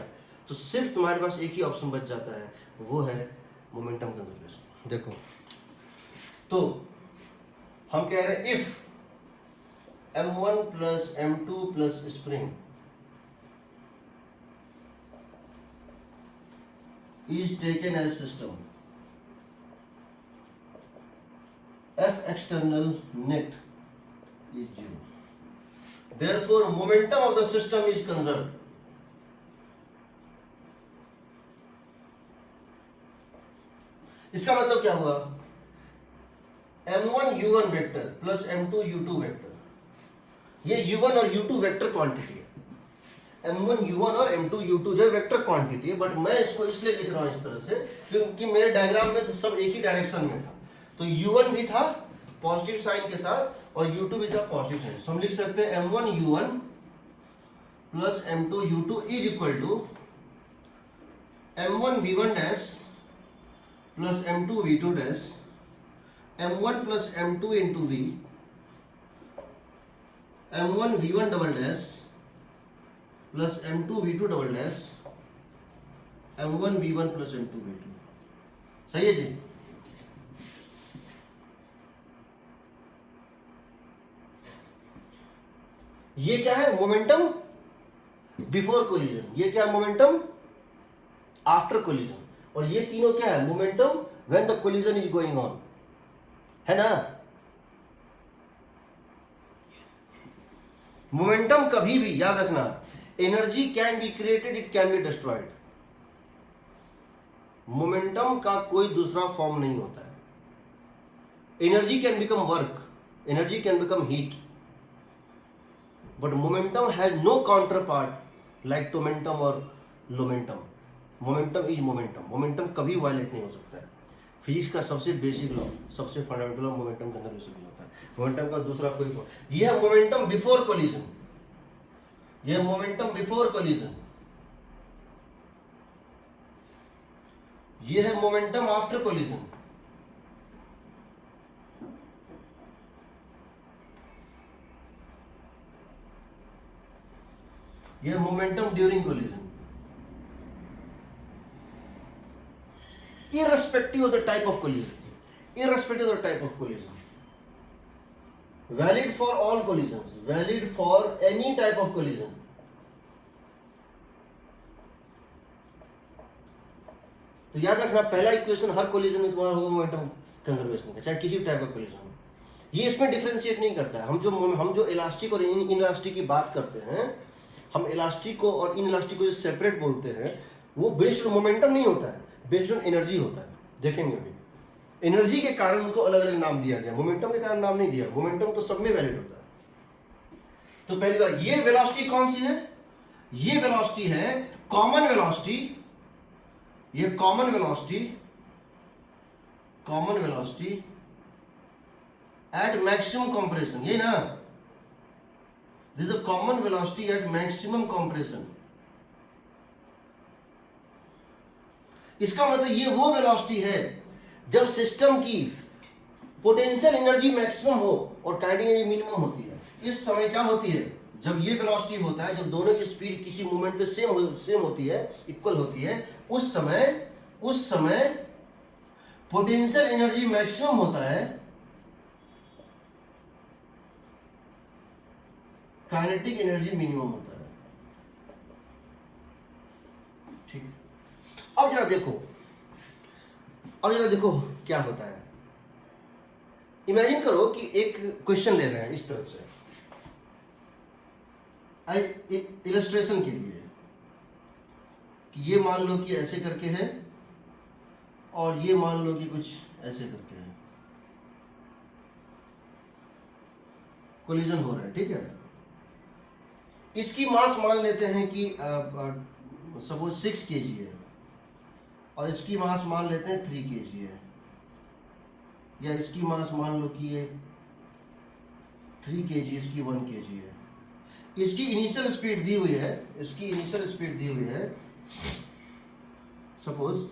तो सिर्फ तुम्हारे पास एक ही ऑप्शन बच जाता है, वो है मोमेंटम कंजर्वेशन। देखो तो हम कह रहे हैं if m1 plus m2 plus spring is taken as system, F external net is 0. Therefore, momentum of the system is conserved. इसका मतलब क्या हुआ? m1 u1 vector plus m2 u2 vector, ये u1 और u2 वेक्टर क्वांटिटी है। m1 u1 और m2 u2 जो वेक्टर क्वांटिटी है, बट मैं इसको इसलिए लिख रहा हूं इस तरह से क्योंकि मेरे डायग्राम में तो सब एक ही डायरेक्शन में था। तो u1 भी था पॉजिटिव साइन के साथ और u2 भी था पॉजिटिव साइन। तो हम लिख सकते हैं m1 u1 plus m2 u2 is equal to m1 v1 dash plus m2 v2 dash m1 plus m2 into v m1 v1 double dash plus m2 v2 double dash m1 v1 plus m2 v2। सही है जी? ये क्या है? Momentum before collision. ये क्या है? Momentum after collision. और ये तीनों क्या है? Momentum when the collision is going on, है ना? मोमेंटम कभी भी याद रखना, energy can be created, it can be destroyed. Momentum का कोई दूसरा फॉर्म नहीं होता है। Energy can become work, energy can become heat, but momentum has no counter part like tomentum और lomentum. Momentum is momentum. Momentum कभी वायलेट नहीं हो सकता है। फिजिक्स का सबसे बेसिक लॉ, सबसे फंडामेंटल लॉ मोमेंटम के अंदर भी होता है। मोमेंटम का दूसरा कोई, यह है मोमेंटम बिफोर कोलिजन, यह मोमेंटम बिफोर कोलिजन, यह है मोमेंटम आफ्टर कोलिजन। यह momentum during collision. irrespective of the type of collision, irrespective of the type of collision, valid for all collisions, valid for any type of collision। तो याद रखना पहला इक्वेशन हर कोलिजन में तुम्हारा होगा मोमेंटम कंजर्वेशन का, चाहे किसी भी टाइप का कोलिजन हो। ये इसमें डिफरेंशिएट नहीं करता है। हम जो इलास्टिक और इनइलास्टिक की बात करते हैं, हम इलास्टिक को और इनइलास्टिक को जो सेपरेट बोलते हैं, वो बेस्ड ऑन मोमेंटम नहीं होता है, बेस्ड ऑन एनर्जी होता है। देखेंगे अभी एनर्जी के कारण उनको अलग अलग नाम दिया गया, मोमेंटम के कारण नाम नहीं दिया। मोमेंटम तो सब में वैलिड होता है। तो पहली बात, ये वेलोसिटी कौन सी है? ये वेलोसिटी है कॉमन वेलोसिटी, ये common velocity, common velocity at maximum compression, ये ना, this is the common velocity at maximum compression. इसका मतलब ये वो वेलोसिटी है जब सिस्टम की पोटेंशियल एनर्जी मैक्सिमम हो और काइनेटिक एनर्जी मिनिमम होती है। इस समय क्या होती है? जब ये वेलोसिटी होता है, जब दोनों की स्पीड किसी मोमेंट पे सेम होती है, इक्वल होती है, उस समय पोटेंशियल एनर्जी मैक्सिमम होता है, काइनेटिक एनर्जी मिनिमम होता है। जरा देखो, अब जरा देखो क्या होता है। इमेजिन करो कि एक क्वेश्चन ले रहे हैं इस तरह से, इलस्ट्रेशन के लिए, कि ये मान लो कि ऐसे करके है और ये मान लो कि कुछ ऐसे करके है, कोलिजन हो रहा है, ठीक है। इसकी मास मान लेते हैं कि सपोज 6 kg है और इसकी मास मान लेते हैं 3 kg है, या इसकी मास मान लो कि ये 3 kg, इसकी 1 kg है। इसकी इनिशियल स्पीड दी हुई है, इसकी इनिशियल स्पीड दी हुई है सपोज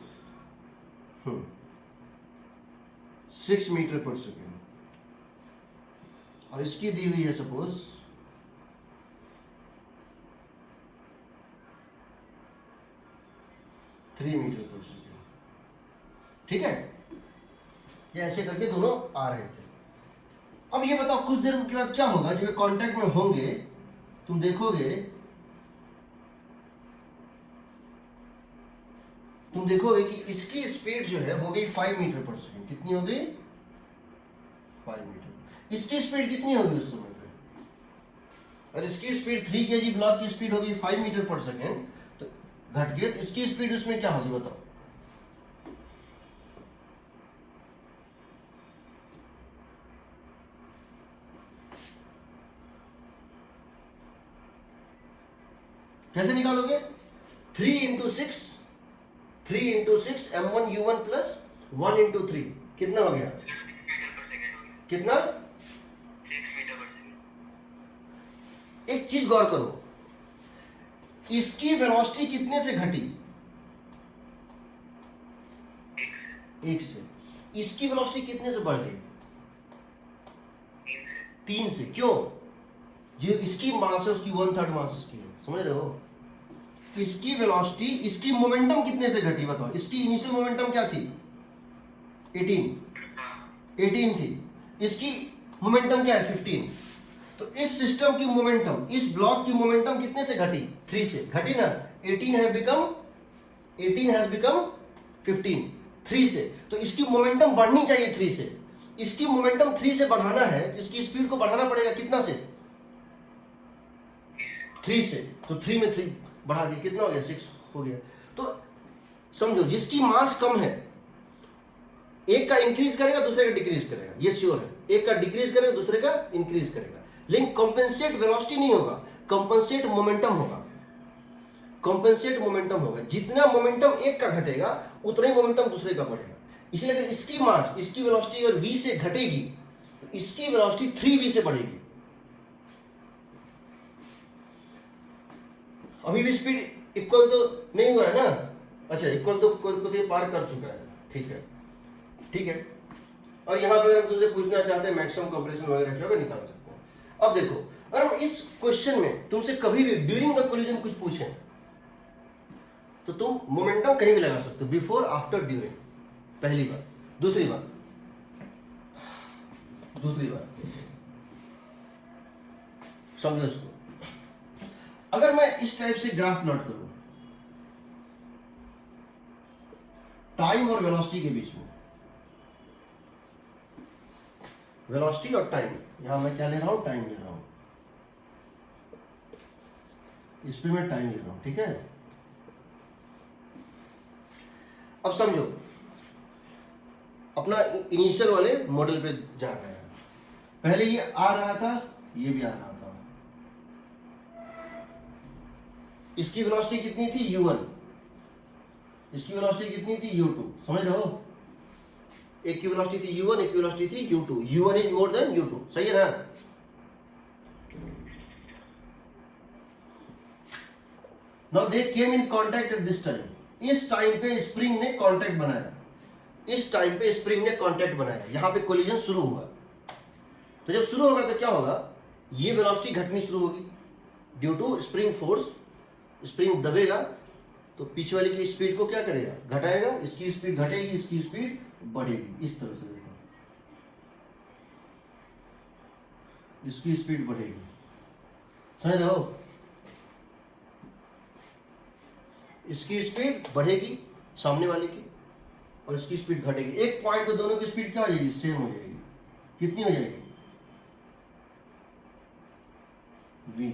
6 मीटर पर सेकेंड, और इसकी दी हुई है सपोज 3 मीटर पर सेकेंड, ठीक है। ये ऐसे करके दोनों आ रहे थे। अब ये बताओ कुछ देर के बाद क्या होगा, जब कांटेक्ट में होंगे तुम देखोगे कि इसकी स्पीड जो है हो गई 5 मीटर पर सेकेंड। कितनी हो गई? 5 मीटर। इसकी स्पीड कितनी होगी उस समय पे? और इसकी स्पीड 3 kg ब्लॉक की स्पीड होगी 5 मीटर पर सेकेंड, तो घट गई। इसकी स्पीड उसमें क्या होगी बताओ? कैसे निकालोगे? 3 into 6 m1 u1 plus 1 into 3 कितना हो गया? 6 मीटर पर सेकंड हो गया। कितना? 6 मीटर पर सेकंड। एक चीज गौर करो, इसकी वेलोसिटी कितने से घटी? 1 से। इसकी वेलोसिटी कितने से बढ़ गई? 3 से। क्यों? जो इसकी मास है उसकी 1/3 मास इसकी है, समझ रहे हो? इसकी वेलोसिटी, इसकी मोमेंटम कितने से घटी बताओ? इसकी इनिशियल मोमेंटम क्या थी? 18 थी। इसकी मोमेंटम क्या है? 15। तो इस सिस्टम की मोमेंटम, इस ब्लॉक की मोमेंटम कितने से घटी? 3 से घटी ना। 18 हैज बिकम 15 3 से। तो इसकी मोमेंटम बढ़नी चाहिए 3 से। इसकी मोमेंटम 3 से बढ़ाना है, इसकी स्पीड को बढ़ाना पड़ेगा कितना से? 3 से। तो 3 में 3 बढ़ा दिया, कितना हो गया? 6 हो गया। तो समझो, जिसकी मास कम है, एक का इंक्रीज करेगा दूसरे का डिक्रीज करेगा, ये श्योर है। एक का डिक्रीज करेगा दूसरे का इंक्रीज करेगा, लेकिन कंपेंसेट वेलोसिटी नहीं होगा, कंपेंसेट मोमेंटम होगा। कंपेंसेट मोमेंटम होगा। जितना मोमेंटम एक का घटेगा उतना ही मोमेंटम दूसरे का बढ़ेगा। इसलिए अगर इसकी मास, इसकी वेलोसिटी अगर v से घटेगी तो इसकी वेलोसिटी 3v से बढ़ेगी। अभी भी स्पीड इक्वल तो नहीं हुआ है ना? अच्छा, इक्वल तो पार कर चुका है, ठीक है, ठीक है। और यहाँ पे अगर हम तुझसे पूछना चाहते हैं मैक्सिमम कंप्रेशन वगैरह क्या होगा, निकाल सकते हो। अब देखो, अगर हम इस क्वेश्चन में तुमसे कभी भी ड्यूरिंग द कोलिजन कुछ पूछें तो तुम मोमेंटम कहीं भी लगा सकते हो, बिफोर, आफ्टर, ड्यूरिंग। पहली बात। दूसरी बात समझो इसको। अगर मैं इस टाइप से ग्राफ प्लॉट करूं टाइम और वेलोसिटी के बीच में, वेलोसिटी और टाइम, यहां मैं क्या ले रहा हूं? टाइम ले रहा हूं। इस पे मैं टाइम ले रहा हूं, ठीक है। अब समझो, अपना इनिशियल वाले मॉडल पे जा रहे हैं। पहले ये आ रहा था, ये भी आ रहा था। इसकी वेलोसिटी कितनी थी? u1। इसकी वेलोसिटी कितनी थी? u2। समझ रहे हो? एक की वेलोसिटी थी u1, एक की वेलोसिटी थी u2। u1 is more than u2, सही है ना? Now they came in contact at this time. इस टाइम पे स्प्रिंग ने कांटेक्ट बनाया, इस टाइम पे स्प्रिंग ने कांटेक्ट बनाया, यहां पे कोलिजन शुरू हुआ। तो जब शुरू होगा तो क्या होगा? ये वेलोसिटी घटनी शुरू होगी due to spring force. Spring दबेगा तो पीछे वाले की स्पीड को क्या करेगा? घटाएगा। इसकी स्पीड घटेगी, इसकी स्पीड बढ़ेगी। इस तरह से देखो, इसकी स्पीड बढ़ेगी, समझ रहे हो? इसकी स्पीड बढ़ेगी, सामने वाले की, और इसकी स्पीड घटेगी। एक पॉइंट पे दोनों की स्पीड क्या हो जाएगी, सेम हो जाएगी। कितनी हो जाएगी, v,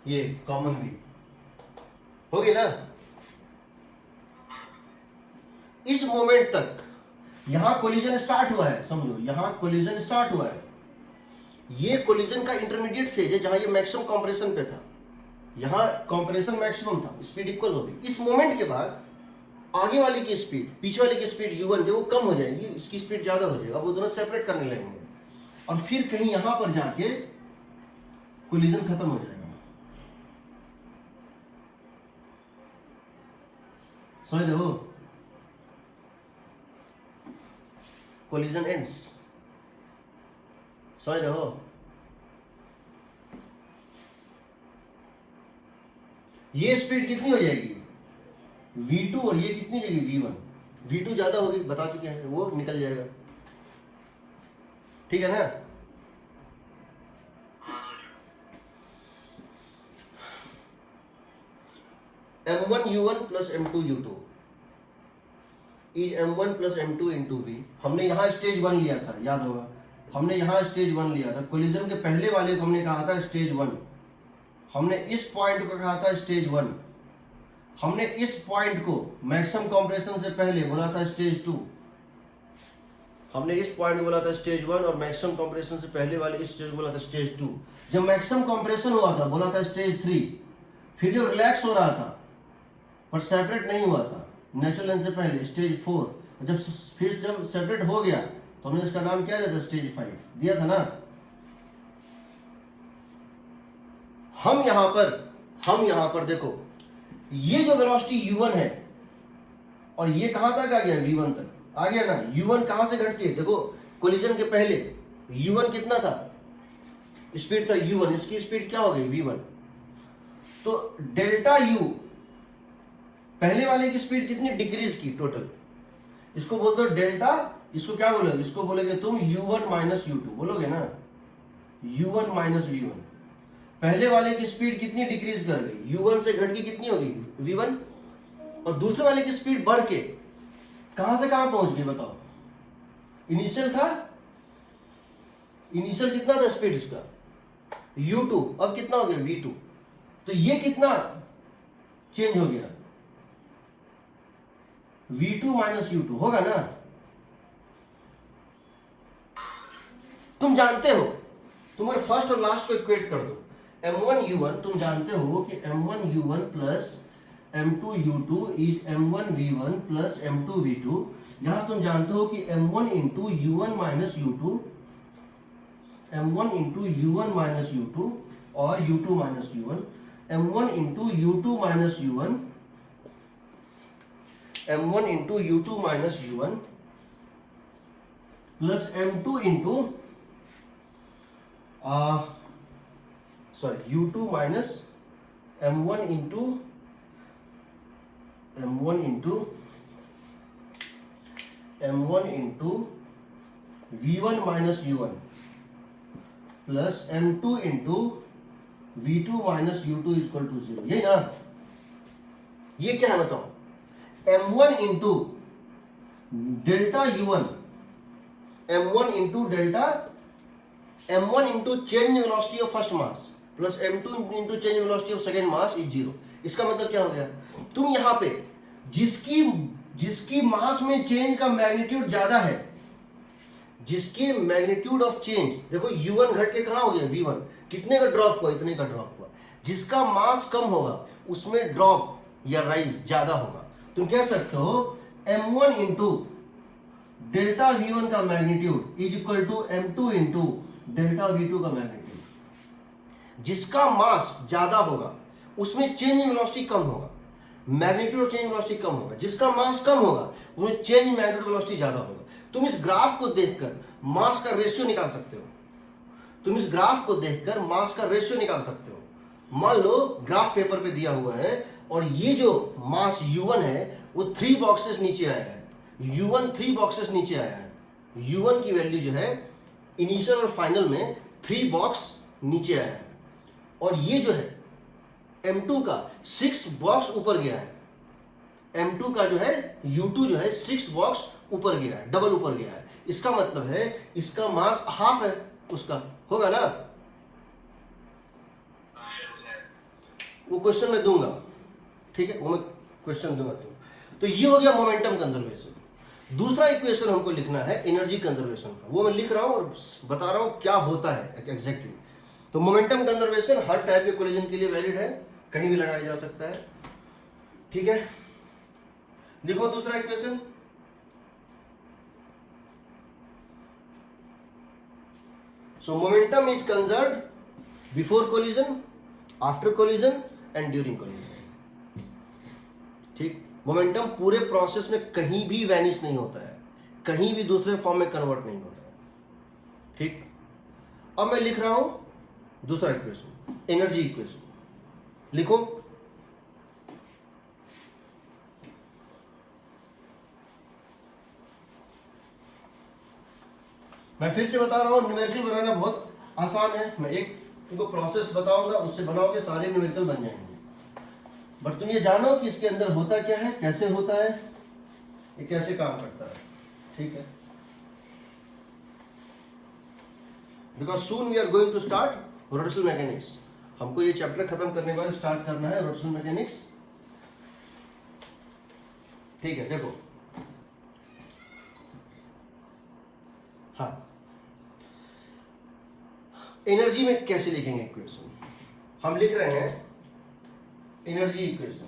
ये कॉमन v हो गई ना। इस मोमेंट तक यहां कोलिजन स्टार्ट हुआ है, समझो यहां कोलिजन स्टार्ट हुआ है। ये कोलिजन का इंटरमीडिएट फेज है जहां ये मैक्सिमम कंप्रेशन पे था, यहां कंप्रेशन मैक्सिमम था, स्पीड इक्वल हो गई। इस मोमेंट के बाद आगे वाले की स्पीड, पीछे वाले की स्पीड u1 जो वो कम हो जाएगी, इसकी स्पीड ज्यादा हो जाएगा, वो दोनों सेपरेट करने लगेंगे और फिर कहीं यहां पर जाके कोलिजन खत्म हो जाएगा। समझ रहे हो, कोलिजन एंड्स, समझ रहे हो। ये स्पीड कितनी हो जाएगी, v2, और ये कितनी हो जाएगी, v1। v2 ज्यादा होगी, बता चुके हैं, वो निकल जाएगा, ठीक है ना। m1u1 plus m2u2 is m1 plus m2 into v। हमने यहाँ स्टेज 1 लिया था, याद होगा, हमने यहाँ स्टेज 1 लिया था। कोलिजन के पहले वाले को हमने कहा था स्टेज 1, हमने इस पॉइंट को कहा था स्टेज 1, हमने इस पॉइंट को मैक्सिमम कंप्रेशन से पहले बोला था स्टेज 2, हमने इस पॉइंट को बोला था स्टेज 1 और मैक्सिमम कंप्रेशन से पहले वाले इस स्टेज को बोला था स्टेज 2। जब मैक्सिमम कंप्रेशन हुआ था बोला था स्टेज 3, फिर जो रिलैक्स हो रहा था पर सेपरेट नहीं हुआ था नेचुरल एंड से पहले स्टेज 4, और जब फिर जब सेपरेट हो गया तो हमने इसका नाम क्या दिया था, स्टेज 5 दिया था ना। हम यहां पर देखो, ये जो वेलोसिटी u1 है और ये कहां तक आ गया, v1 तक आ गया ना। u1 कहां से घटती है, देखो कोलिजन के पहले u1 कितना था, स्पीड था u1, इसकी स्पीड क्या हो गई, v1। तो डेल्टा u, पहले वाले की स्पीड कितनी डिक्रीज की टोटल, इसको बोलते हो डेल्टा, इसको क्या बोलोगे, इसको बोलोगे तुम u1 माइनस u2 बोलोगे ना, u1 माइनस v1। पहले वाले की स्पीड कितनी डिक्रीज कर गई, u1 से घट के कितनी होगी, v1, और दूसरे वाले की स्पीड बढ़ के कहां से कहां पहुंच गई बताओ। इनिशियल था, इनिशियल कितना था स्पीड इसका, u2, अब कितना हो गया v2। तो ये कितना चेंज हो गया, v2 माइनस u2 होगा ना। तुम जानते हो, तुम फर्स्ट और लास्ट को इक्वेट कर दो, m1u1 तुम जानते हो कि m1u1 plus m2u2 is m1v1 plus m2v2। यहां तुम जानते हो कि m1 into u1 minus u2, m1 into u1 minus u2 और u2 minus u1, m1 into u2 minus u1, m1 into u2 minus u1 plus m2 into u2 minus m1 into v1 minus u1 plus m2 into v2 minus u2 equal to 0। यही ना, ये क्या है बताओ, m1 into delta u1, m1 into delta, m1 into change velocity of first mass plus m2 into change velocity of second mass is 0। इसका मतलब क्या हो गया, तुम यहां पे जिसकी मास में चेंज का मैग्नीट्यूड ज्यादा है, जिसकी मैग्नीट्यूड ऑफ चेंज, देखो u1 घट के कहां हो गया, v1, कितने का ड्रॉप हुआ, इतने का ड्रॉप हुआ। जिसका मास कम होगा उसमें ड्रॉप या राइज ज्यादा होगा। तुम कह सकते हो m1 इंटू डेल्टा v1 का magnitude is equal to m2 into delta v2 का मैग्नीट्यूड। जिसका मास ज्यादा होगा उसमें चेंज इन वेलोसिटी कम होगा, मैग्नीट्यूड ऑफ चेंज वेलोसिटी कम होगा। जिसका मास कम होगा उसमें चेंज इन मैग्नीट्यूड वेलोसिटी ज्यादा होगा। तुम इस ग्राफ को देखकर मास का रेशियो निकाल सकते हो, तुम इस ग्राफ को देखकर मास का रेशियो निकाल सकते हो। मान लो ग्राफ पेपर पे दिया हुआ है और ये जो मास u1 है वो 3 बॉक्सेस नीचे आया है, u1 3 बॉक्सेस नीचे आया है। u1 की वैल्यू जो है इनिशियल और फाइनल में 3 बॉक्स नीचे आया है, और ये जो है m2 का 6 बॉक्स ऊपर गया है। M2 का जो है U2 जो है 6 बॉक्स ऊपर गया है, डबल ऊपर गया है। इसका मतलब है इसका मास हाफ है उसका, होगा ना? वो क्वेश्चन मैं दूंगा, ठीक है, वो मैं क्वेश्चन दूंगा तो ये हो गया मोमेंटम कंजर्वेशन। दूसरा इक्वेशन हमको लिखना है एनर्जी कंजर्वेशन का, वो मैं लिख रहा हूं और बता रहा हूं क्या होता है एग्जैक्टली। तो मोमेंटम कंजर्वेशन हर टाइप के कोलिजन के लिए वैलिड है, कहीं भी लगाया जा सकता है, ठीक है। लिखो दूसरा equation. So momentum is conserved before collision, after collision and during collision, ठीक। मोमेंटम पूरे प्रोसेस में कहीं भी वैनिश नहीं होता है, कहीं भी दूसरे फॉर्म में कन्वर्ट नहीं होता है, ठीक। अब मैं लिख रहा हूं दूसरा इक्वेशन, एनर्जी इक्वेशन। लिखो। मैं फिर से बता रहा हूं, न्यूमेरिकल बनाना बहुत आसान है। मैं एक तुमको प्रोसेस बताऊंगा, उससे बनाओगे सारे न्यूमेरिकल बन जाएंगे। बट तुम ये जानो कि इसके अंदर होता क्या है, कैसे होता है, ये कैसे काम करता है, ठीक है। Because soon we are going to start rotational mechanics. हमको ये चैप्टर खत्म करने के बाद स्टार्ट करना है रोटेशनल मैकेनिक्स, ठीक है। देखो, हाँ, एनर्जी में कैसे लिखेंगे इक्वेशन? हम लिख रहे हैं एनर्जी इक्वेशन।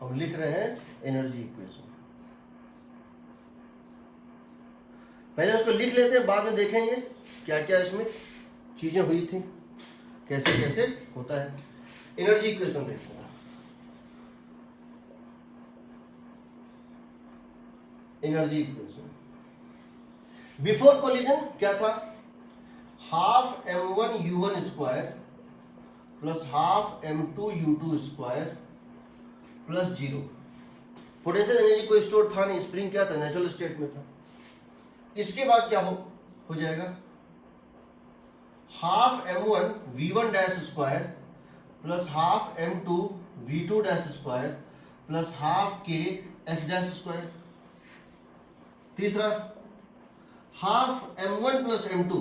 हम लिख रहे हैं एनर्जी इक्वेशन। पहले उसको लिख लेते हैं, बाद में देखेंगे क्या क्या इसमें चीजें हुई थी, कैसे कैसे होता है। एनर्जी इक्वेशन देखते हैं। एनर्जी इक्वेशन बिफोर कोलिजन क्या था? Half m1 u1 square plus half m2 u2 square plus 0। Potential energy कोई स्टोर था नहीं, स्प्रिंग क्या था, नेचुरल स्टेट में था। इसके बाद क्या हो जाएगा? Half m1 v1 dash square plus half m2 v2 dash square plus half k x dash square. तीसरा, हाफ m1 प्लस m2,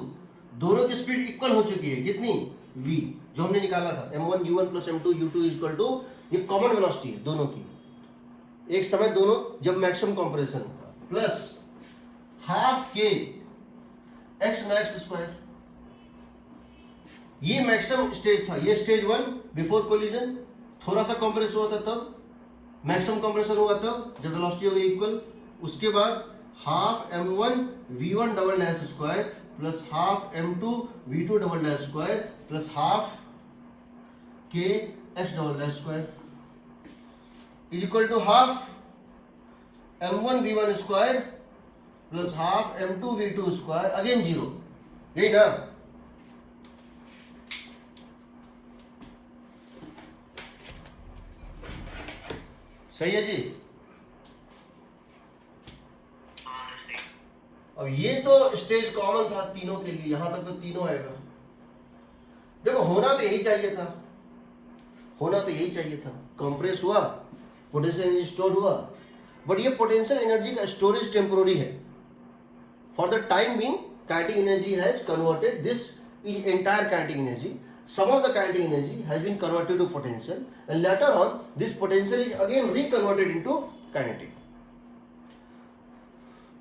दोनों की स्पीड इक्वल हो चुकी है, कितनी? v, जो हमने निकाला था m1 u1 plus m2 u2 equal to, ये कॉमन वेलोसिटी है दोनों की, एक समय दोनों जब मैक्सिमम कंप्रेशन था, plus half k x max square. ये मैक्सिमम स्टेज था, ये स्टेज 1 बिफोर कोलिजन, थोड़ा सा कंप्रेस हुआ था तब, मैक्सिमम कंप्रेशन हुआ तब जब वेलोसिटी हो गई इक्वल। उसके बाद half m1 v1 double dash square plus half m2 v2 double dash square plus half k x double dash square is equal to half m1 v1 square plus half m2 v2 square again 0। यही ना? सही है जी? अब ये तो स्टेज कॉमन था तीनों के लिए, यहां तक तो तीनों आएगा। देखो, होना तो यही चाहिए था, होना तो यही चाहिए था। कंप्रेस हुआ, पोटेंशियल एनर्जी स्टोर हुआ, बट ये पोटेंशियल एनर्जी का स्टोरेज टेम्पोररी है। For the time being kinetic energy has converted, this is entire kinetic energy, some of the kinetic energy has been converted to potential and later on this potential is again reconverted into kinetic।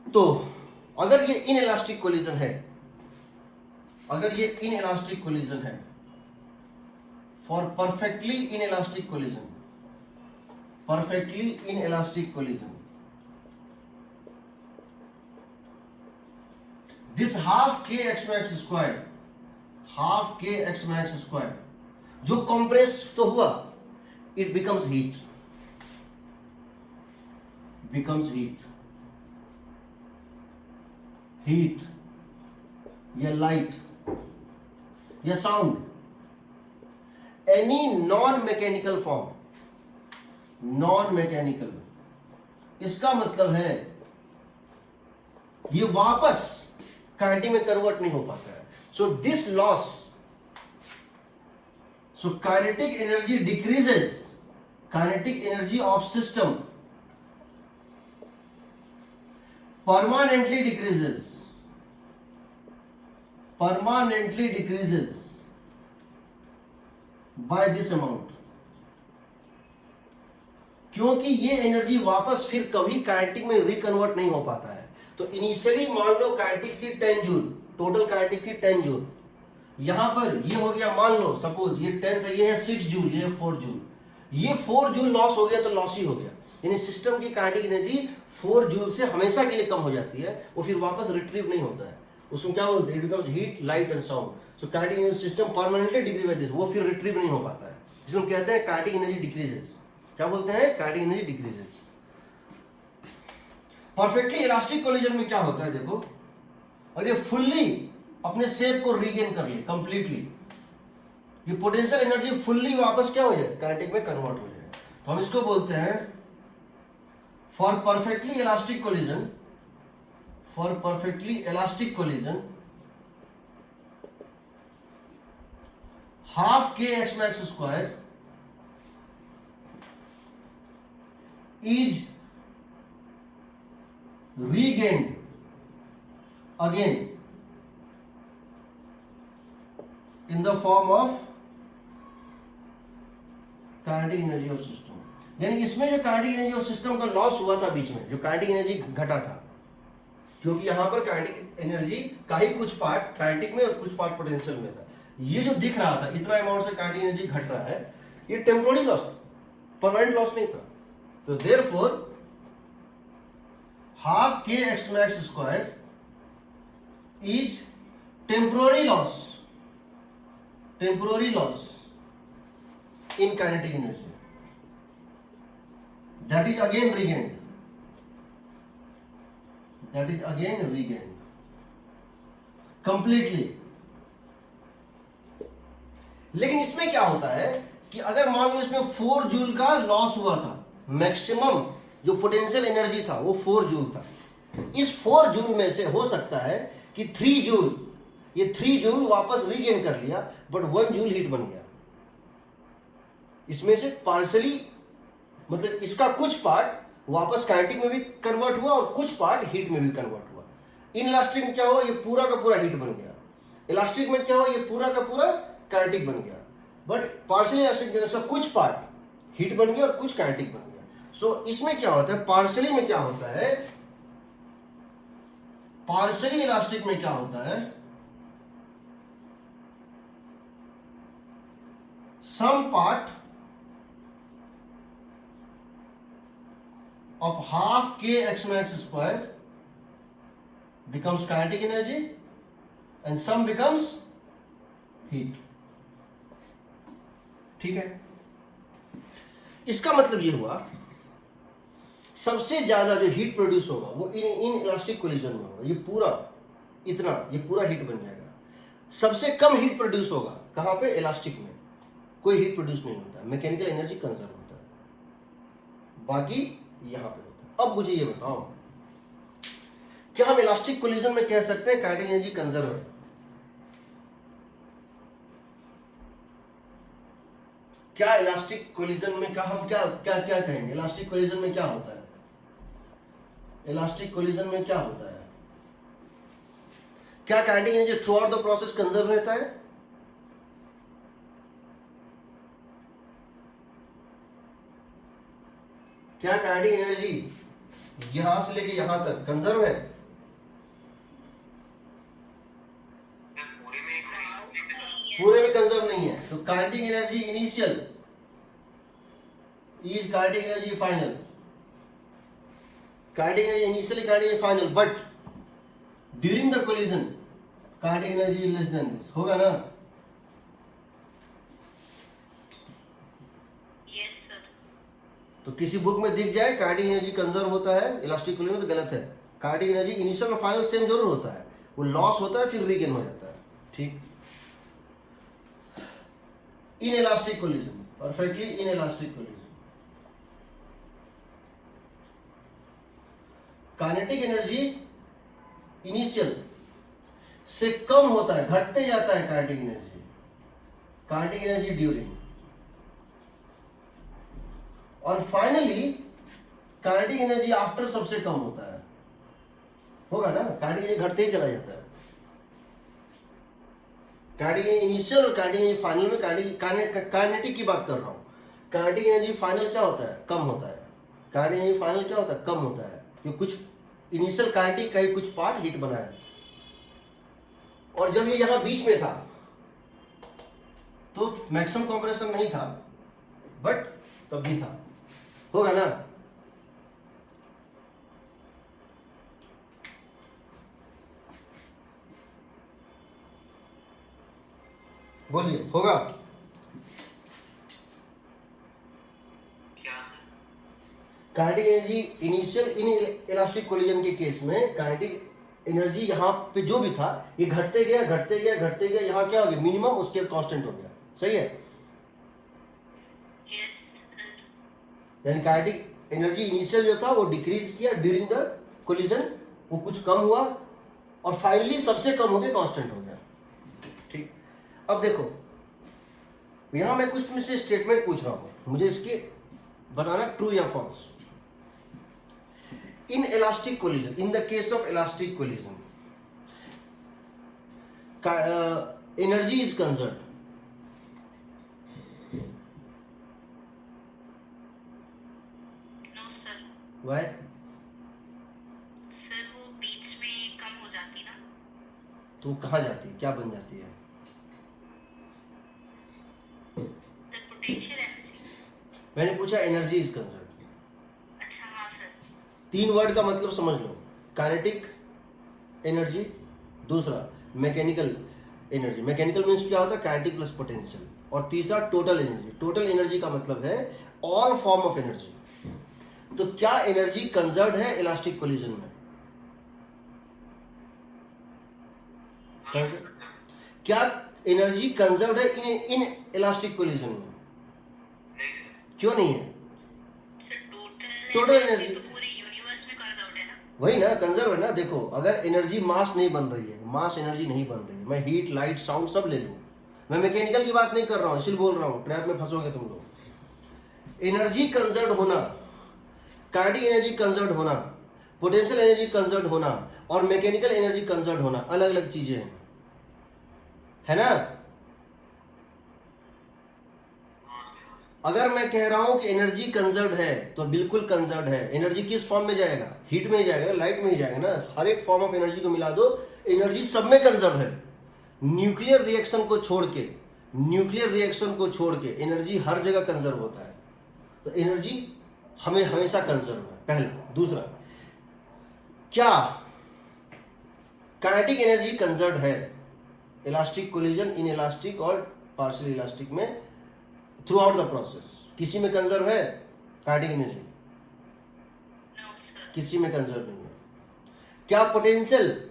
तो अगर ये इनइलास्टिक कोलिजन है, अगर ये इनइलास्टिक कोलिजन है, for perfectly inelastic collision, perfectly inelastic collision, this half k x max square, half k x max square जो कंप्रेस तो हुआ, it becomes heat, becomes heat, heat या लाइट या sound, any non mechanical form, non mechanical, इसका मतलब है ये वापस काइनेटिक में कन्वर्ट नहीं हो पाता है। So this loss, So kinetic energy decreases. Kinetic energy of system permanently decreases. Permanently decreases by this amount. क्योंकि ये एनर्जी वापस फिर कभी काइनेटिक में रिकन्वर्ट नहीं हो पाता है। तो इनिशियली मान लो काइनेटिक थी 10 जूल, टोटल काइनेटिक थी 10 जूल, यहां पर ये हो गया, मान लो सपोज ये 10 था, ये है 6 जूल, ये है 4 जूल, ये 4 जूल लॉस हो गया तो लॉस ही हो गया। यानी सिस्टम की काइनेटिक एनर्जी 4 जूल से हमेशा के लिए कम हो जाती है, वो फिर वापस रिट्रीव नहीं होता है। उसमें क्या बोलते हैं, it becomes heat, light and sound. So kinetic energy system permanently decrease by this, वो फिर रिट्रीव नहीं हो पाता है, इसलिए हम कहते हैं काइनेटिक एनर्जी डिक्रीजेस। क्या बोलते हैं, kinetic energy decreases. Perfectly elastic collision में क्या होता है देखो, और ये फुल्ली अपने शेप को रीगेन कर ले कंप्लीटली, ये पोटेंशियल एनर्जी फुल्ली वापस क्या हो जाए, काइनेटिक में कन्वर्ट हो जाए। तो हम इसको बोलते हैं for perfectly elastic collision, for perfectly elastic collision half k x max square is regained again in the form of kinetic energy of system. यानी इसमें जो काइनेटिक एनर्जी ऑफ सिस्टम का लॉस हुआ था बीच में, जो काइनेटिक एनर्जी घटा था, क्योंकि यहां पर काइनेटिक एनर्जी का ही कुछ पार्ट काइनेटिक में और कुछ पार्ट पोटेंशियल में था। ये जो दिख रहा था इतना अमाउंट से काइनेटिक एनर्जी घट रहा है, ये टेम्पोररी लॉस था, परमानेंट लॉस नहीं था। तो therefore half k x max square is temporary loss in kinetic energy, that is again regained completely। लेकिन इसमें क्या होता है कि अगर मान लो इसमें 4 जूल का लॉस हुआ था, मैक्सिमम जो पोटेंशियल एनर्जी था वो 4 जूल था, इस 4 जूल में से हो सकता है कि 3 जूल, ये 3 जूल वापस रीगेन कर लिया, बट 1 जूल हीट बन गया। इसमें से पार्शली मतलब इसका कुछ पार्ट वापस काइनेटिक में भी कन्वर्ट हुआ और कुछ पार्ट हीट में भी कन्वर्ट हुआ। इन इलास्टिक में क्या हुआ, ये पूरा का पूरा हीट बन गया। इलास्टिक में क्या हुआ, ये पूरा का पूरा काइनेटिक बन गया। बट पार्शली इलास्टिक में इसका कुछ पार्ट हीट बन गया और कुछ काइनेटिक बन गया। सो इसमें क्या होता है, पार्शली में क्या होता है, पार्शली इलास्टिक में क्या होता है, some part of half k x max square becomes kinetic energy and some becomes heat। ठीक है, इसका मतलब ये हुआ सबसे ज्यादा जो हीट प्रोड्यूस होगा वो इन इलास्टिक कोलिजन में होगा। ये पूरा इतना, ये पूरा हीट बन जाएगा। सबसे कम हीट प्रोड्यूस होगा कहां पे, इलास्टिक में कोई हीट प्रोड्यूस नहीं होता, मैकेनिकल एनर्जी कंजर्व होता है, बाकी यहां पे होता है। अब मुझे ये बताओ, क्या हम इलास्टिक कोलिजन में कह सकते हैं काइनेटिक एनर्जी कंजर्व है? क्या इलास्टिक कोलिजन में क्या हम क्या क्या क्या कहेंगे, इलास्टिक कोलिजन में क्या होता है, इलास्टिक कोलिजन में क्या होता है? क्या kinetic energy through out the process conserve रहता है? क्या काइनेटिक एनर्जी यहां से लेके यहां तक कंजर्व है? पूरे में कंजर्व नहीं है। तो kinetic energy initial is kinetic energy final, kinetic energy initially kinetic energy final, but during the collision kinetic energy less than this, होगा ना? Yes sir. तो किसी बुक में दिख जाए काइनेटिक एनर्जी कंजर्व होता है इलास्टिक कोलिजन में, तो गलत है। काइनेटिक एनर्जी इनिशियल और फाइनल सेम जरूर होता है, वो लॉस होता है फिर रीगेन हो जाता है। ठीक, इन elastic collision, perfectly in elastic collision kinetic energy initial से कम होता है, घटते जाता है काइनेटिक एनर्जी ड्यूरिंग और फाइनली काइनेटिक एनर्जी आफ्टर सबसे कम होता है, होगा ना, काइनेटिक एनर्जी घटते ही चला जाता है। काइनेटिक एनर्जी इनिशियल और काइनेटिक एनर्जी फाइनल में काइनेटिक की बात कर रहा हूँ। काइनेटिक एनर्जी फाइनल क्या होता है, कम होता है। काइनेटिक एनर्जी फाइनल क्या होता है, कम होता है, क्योंकि कुछ इनिशियल काइनेटिक का ही कुछ पार्ट हीट बनाया। और जब ये यहाँ बीच में था तो मैक्सिमम कंप्रेशन नहीं था, बट तब भी था, होगा ना। बोलिए, होगा। क्या सर? काइनेटिक एनर्जी इनिशियल इन इलास्टिक कोलिजन के केस में काइनेटिक एनर्जी यहाँ पे जो भी था ये घटते गया घटते गया घटते गया, यहाँ क्या हो गया, मिनिमम, उसके कांस्टेंट हो गया। सही है, Yes, sir. यानी काइनेटिक एनर्जी इनिशियल जो था वो डिक्रीज किया ड्यूरिंग द कोलिजन, वो कुछ कम हुआ और फाइनली सबसे कम हो गया, कांस्टेंट हो गया। ठीक, अब देखो यहाँ मैं कुछ तुमसे स्टेटमेंट पूछ रहा हूँ, मुझे इसके बनाना ट्रू या false. In elastic collision, in the case of elastic collision, energy is conserved. No, sir. Why? Sir वो बीच में कम हो जाती ना। तो वो कहाँ जाती है, क्या बन जाती है? The potential energy. मैंने पूछा एनर्जी इज कंजर्व्ड। अच्छा हाँ सर। 3 वर्ड का मतलब समझ लो, काइनेटिक एनर्जी, दूसरा मैकेनिकल एनर्जी, मैकेनिकल मीन्स क्या होता है, काइनेटिक प्लस पोटेंशियल, और तीसरा टोटल एनर्जी। टोटल एनर्जी का मतलब है ऑल फॉर्म ऑफ एनर्जी। तो क्या एनर्जी कंजर्व्ड है इलास्टिक कोलिजन में? Yes. क्या एनर्जी कंजर्व्ड है इन इलास्टिक कोलिजन में? नहीं सर। क्यों नहीं है? Sir Total total energy. Energy तो पूरे यूनिवर्स में कंजर्व्ड है ना। वही ना, कंजर्व है ना। देखो अगर एनर्जी मास नहीं बन रही है, मास एनर्जी नहीं बन रही है, मैं हीट लाइट साउंड सब ले लूँ, मैं मैकेनिकल की बात नहीं कर रहा हूँ, इसलिए बोल रहा हूँ, ट्रैप में फंसोगे तुम लोग। एनर्जी कंजर्व होना, काइनेटिक एनर्जी कंजर्व होना, पोटेंशियल एनर्जी कंजर्व होना और मैकेनिकल एनर्जी कंजर्व होना अलग अलग चीजें हैं, है ना। हाँ सर, हाँ सर। अगर मैं कह रहा हूं कि एनर्जी कंजर्व्ड है तो बिल्कुल कंजर्व्ड है। एनर्जी किस फॉर्म में जाएगा, हीट में ही जाएगा, लाइट में ही जाएगा ना। हर एक फॉर्म ऑफ एनर्जी को मिला दो, एनर्जी सब में कंजर्व है। न्यूक्लियर रिएक्शन को छोड़ के, न्यूक्लियर रिएक्शन को छोड़ के एनर्जी हर जगह कंजर्व होता है। तो एनर्जी हमें हमेशा कंजर्व है, पहला। दूसरा, क्या काइनेटिक एनर्जी कंजर्व्ड है इलास्टिक कोलिजन, इन इलास्टिक और पार्शियल इलास्टिक में थ्रू आउट द प्रोसेस? किसी में कंजर्व है काइनेटिक एनर्जी? No sir. किसी में कंजर्व नहीं है। क्या पोटेंशियल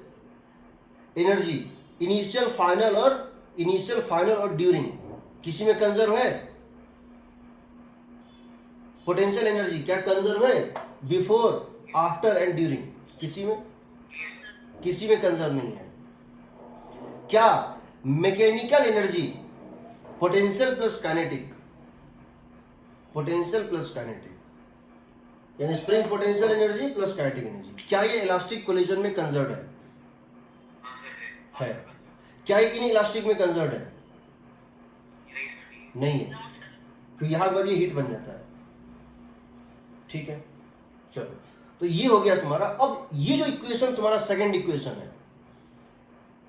एनर्जी इनिशियल फाइनल और ड्यूरिंग किसी में कंजर्व है? पोटेंशियल एनर्जी क्या कंजर्व है बिफोर, आफ्टर एंड ड्यूरिंग? किसी में, Yes, sir. किसी में कंजर्व नहीं है। क्या mechanical energy potential plus kinetic, potential plus kinetic यानी spring potential energy plus kinetic energy, क्या ये इलास्टिक कोलिजन में कंजर्व्ड है? हाँ सर, है। है। क्या ये इन इलास्टिक में कंजर्व्ड है? नहीं सर, नहीं। नहीं है, नो सर। क्योंकि यहाँ के बाद ये हीट बन जाता है। ठीक है, चलो, तो ये हो गया तुम्हारा। अब ये जो इक्वेशन तुम्हारा सेकंड इक्वेशन है,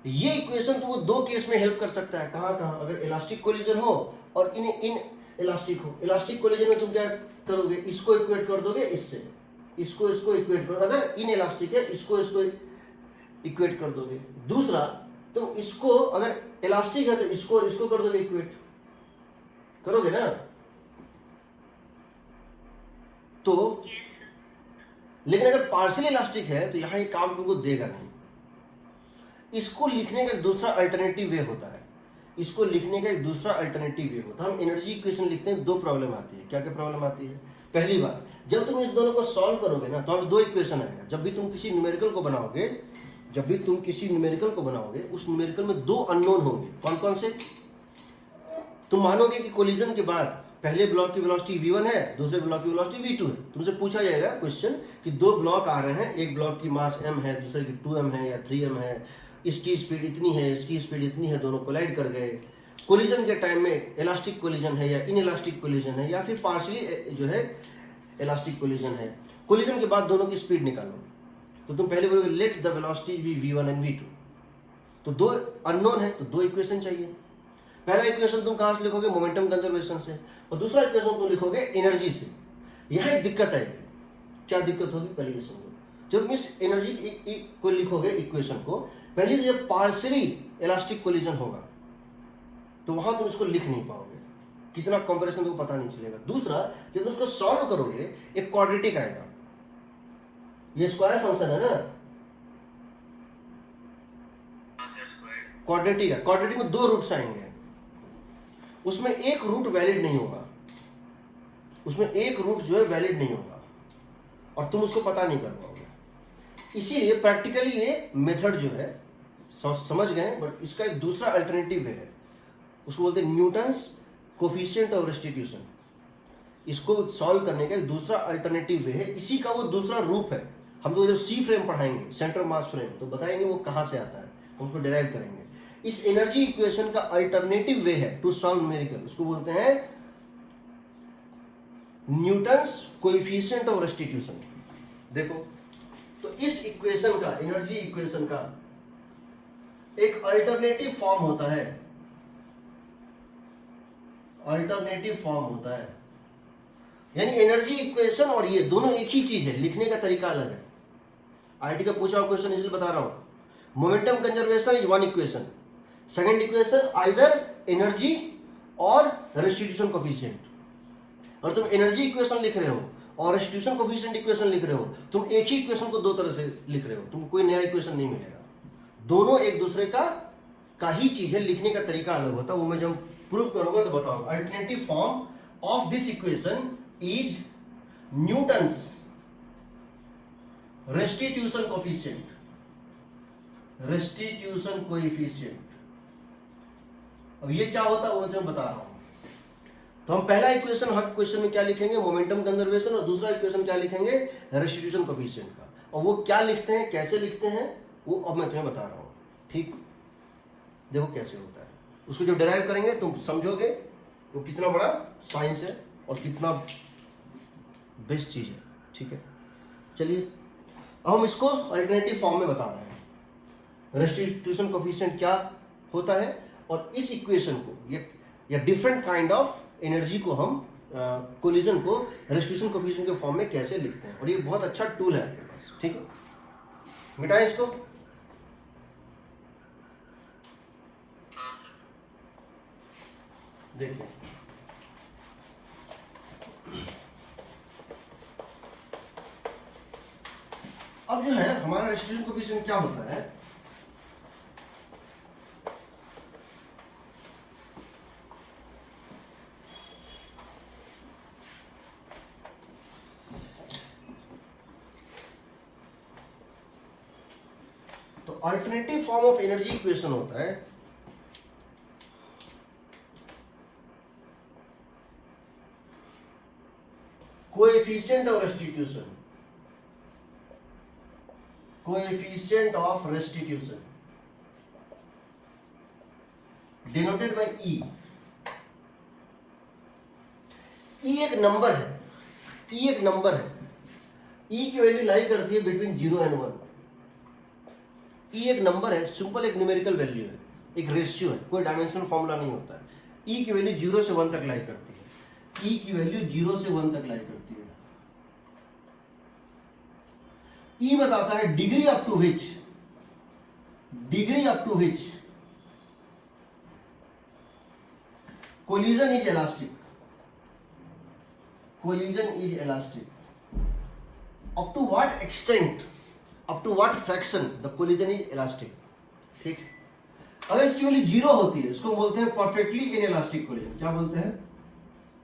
ये इक्वेशन तुमको 2 केस में हेल्प कर सकता है। कहाँ कहाँ? अगर इलास्टिक कोलिजन हो और इन इलास्टिक हो। इलास्टिक कोलिजन में तुम क्या करोगे, इसको इक्वेट कर दोगे इससे, इसको इक्वेट करो। अगर इन इलास्टिक है, इसको इक्वेट कर दोगे। दूसरा, तुम इसको अगर इलास्टिक है तो इसको और इसको कर दोगे इक्वेट, करोगे ना। तो यस सर। लेकिन अगर पार्शियल इलास्टिक है तो यहाँ ये काम तुमको देगा नहीं। इसको लिखने का एक दूसरा अल्टरनेटिव वे होता है, इसको लिखने का एक दूसरा अल्टरनेटिव वे होता है। हम एनर्जी इक्वेशन लिखते हैं, 2 प्रॉब्लम आती है। क्या क्या प्रॉब्लम आती है? पहली बात, जब तुम इस दोनों को सॉल्व करोगे ना तो हम 2 इक्वेशन आएगा। जब भी तुम किसी न्यूमेरिकल को बनाओगे, उस न्यूमेरिकल में 2 अननोन होंगे। कौन कौन से? तुम मानोगे कि कोलिजन के बाद पहले ब्लॉक की वेलोसिटी v1 है, दूसरे ब्लॉक की वेलोसिटी v2 है। तुमसे पूछा जाएगा क्वेश्चन कि दो ब्लॉक आ रहे हैं, एक ब्लॉक की मास m है, दूसरे की 2m है या 3m है, इसकी स्पीड इतनी है, इसकी स्पीड इतनी है, दोनों कोलाइड कर गए। कोलिजन के टाइम में इलास्टिक कोलिजन है या इनइलास्टिक कोलिजन है या फिर पार्शियली जो है इलास्टिक कोलिजन है। कोलिजन के बाद दोनों की स्पीड निकालो, तो तुम पहले बोलोगे let the velocity be v1 and v2। तो दो अननोन है तो दो इक्वेशन चाहिए। पहला इक्वेशन तुम कहाँ से लिखोगे? मोमेंटम कंजर्वेशन से, और दूसरा इक्वेशन तुम लिखोगे एनर्जी से। यहाँ एक दिक्कत है। क्या दिक्कत होगी पहले ये समझो। जब तुम इस एनर्जी को लिखोगे इक्वेशन को, पहले तो जब पार्शियली इलास्टिक कोलिजन होगा तो वहां तुम इसको लिख नहीं पाओगे, कितना कंपैरिजन तुमको पता नहीं चलेगा। दूसरा, जब तुम उसको सॉल्व करोगे एक क्वाड्रेटिक आएगा, ये स्क्वायर फंक्शन है ना, क्वाड्रेटिक है। क्वाड्रेटिक में दो रूट्स आएंगे, उसमें एक रूट वैलिड नहीं होगा, उसमें एक रूट जो है वैलिड नहीं होगा और तुम उसको पता नहीं कर पाओगे। इसीलिए प्रैक्टिकली ये मेथड जो है समझ गए, बट इसका एक दूसरा अल्टरनेटिव वे है, उसको बोलते हैं न्यूटन्स कोफिशिएंट ऑफ रेस्टिट्यूशन। इसको सॉल्व करने का एक दूसरा अल्टरनेटिव वे है, इसी का वो दूसरा रूप है। हम तो जब सी फ्रेम पढ़ाएंगे, सेंटर मास फ्रेम, तो बताएंगे वो कहाँ से आता है, हम उसको डिराइव करेंगे। इस एनर्जी इक्वेशन का अल्टरनेटिव वे है टू सॉल्व न्यूमेरिकल, उसको बोलते हैं न्यूटन्स कोएफिशिएंट ऑफ रेस्टिट्यूशन। देखो, तो इस इक्वेशन का, एनर्जी इक्वेशन का एक अल्टरनेटिव फॉर्म होता है, अल्टरनेटिव फॉर्म होता है। यानी एनर्जी इक्वेशन और ये दोनों एक ही चीज है, लिखने का तरीका अलग है। आईटी का पूछा हुआ क्वेश्चन इसलिए बता रहा हूं। Momentum conservation is one equation, second equation either energy और रेस्टिट्यूशन कोफिशिएंट। और तुम एनर्जी इक्वेशन लिख रहे हो और रेस्टिट्यूशन कोफिशिएंट इक्वेशन लिख रहे हो, तुम एक ही इक्वेशन को दो तरह से लिख रहे हो, तुमको कोई नया इक्वेशन नहीं मिलेगा। दोनों एक दूसरे का ही चीज है, लिखने का तरीका अलग होता है। वो मैं जब प्रूव करूंगा तो बताऊंगा। Alternative form of this equation is Newton's restitution coefficient, restitution coefficient. अब ये क्या होता है वो मैं तुम्हें बता रहा हूं। तो हम पहला इक्वेशन हर क्वेश्चन में क्या लिखेंगे? मोमेंटम कंजर्वेशन, और दूसरा इक्वेशन क्या लिखेंगे? रेस्टिट्यूशन कोफिशिएंट का। और वो क्या लिखते हैं, कैसे लिखते हैं, वो अब मैं तुम्हें बता रहा हूं। ठीक, देखो कैसे होता है। उसको जब डिराइव करेंगे तुम समझोगे वो कितना बड़ा साइंस है और कितना बेस्ट चीज है। ठीक है, चलिए अब हम इसको अल्टरनेटिव फॉर्म में बता रहे हैं। रेस्टिट्यूशन कोफिशिएंट क्या होता है, और इस इक्वेशन को या डिफरेंट काइंड ऑफ एनर्जी को हम कोलिजन को रेस्टिट्यूशन कोफिशिएंट के फॉर्म में कैसे लिखते हैं। और ये बहुत अच्छा टूल है आपके पास। ठीक है, मिटाएं इसको। देखिए, अब जो है हमारा रेस्टिट्यूशन कोफिशिएंट क्या होता है, तो alternative form of energy equation होता है coefficient of restitution, coefficient of restitution denoted by e. E एक नंबर है, ई एक नंबर है। ई की वैल्यू लाई करती है बिटवीन 0 एंड 1। ई एक नंबर है, सिंपल एक न्यूमेरिकल वैल्यू है, एक रेशियो है, कोई डायमेंशनल फॉर्मूला नहीं होता है। ई की वैल्यू 0 से 1 तक लाई करती है। ई की वैल्यू 0 से 1 तक लाई करती है। ई बताता है degree up to which, degree up to which collision is elastic, collision is elastic. Up to what extent, up to what fraction the collision is elastic. ठीक, अगर इसकी वैल्यू 0 होती है इसको बोलते हैं परफेक्टली इन इलास्टिक कोलिजन। क्या बोलते हैं?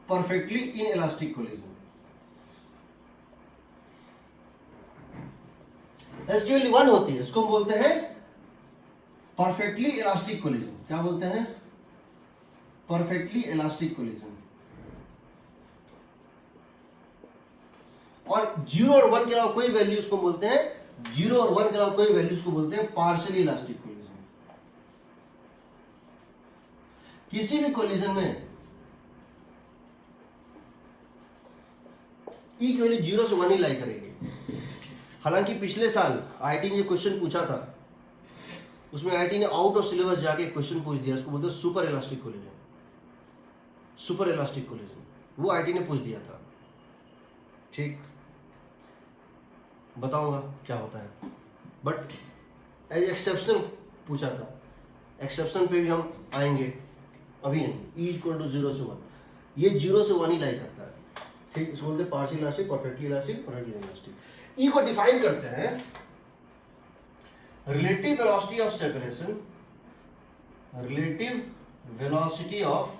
Perfectly in elastic collision. इसकी वैल्यू 1 होती है इसको बोलते हैं परफेक्टली इलास्टिक कोलिजन। क्या बोलते हैं? Perfectly elastic collision. और 0 और 1 के अलावा कोई वैल्यूज को बोलते हैं, 0 और 1 के अलावा कोई वैल्यूज को बोलते हैं पार्शियली इलास्टिक कोलिजन। किसी भी कोलिजन में ई की वैल्यू 0 से 1 ही लाई करेगी। हालांकि पिछले साल आईआईटी ने क्वेश्चन पूछा था, उसमें आईआईटी ने आउट ऑफ सिलेबस जाके क्वेश्चन पूछ दिया, उसको बोलते हैं super elastic collision. Super elastic collision वो आईआईटी ने पूछ दिया था। ठीक, बताऊंगा क्या होता है, बट एज एक्सेप्शन पूछा था, एक्सेप्शन पे भी हम आएंगे, अभी नहीं। ई इक्वल टू 0 से 1, ये 0 से 1 ही लाई करता है। ठीक, इसको बोलते हैं partial elastic, perfectly elastic, perfectly elastic. E को डिफाइन करते हैं relative velocity of separation, relative velocity of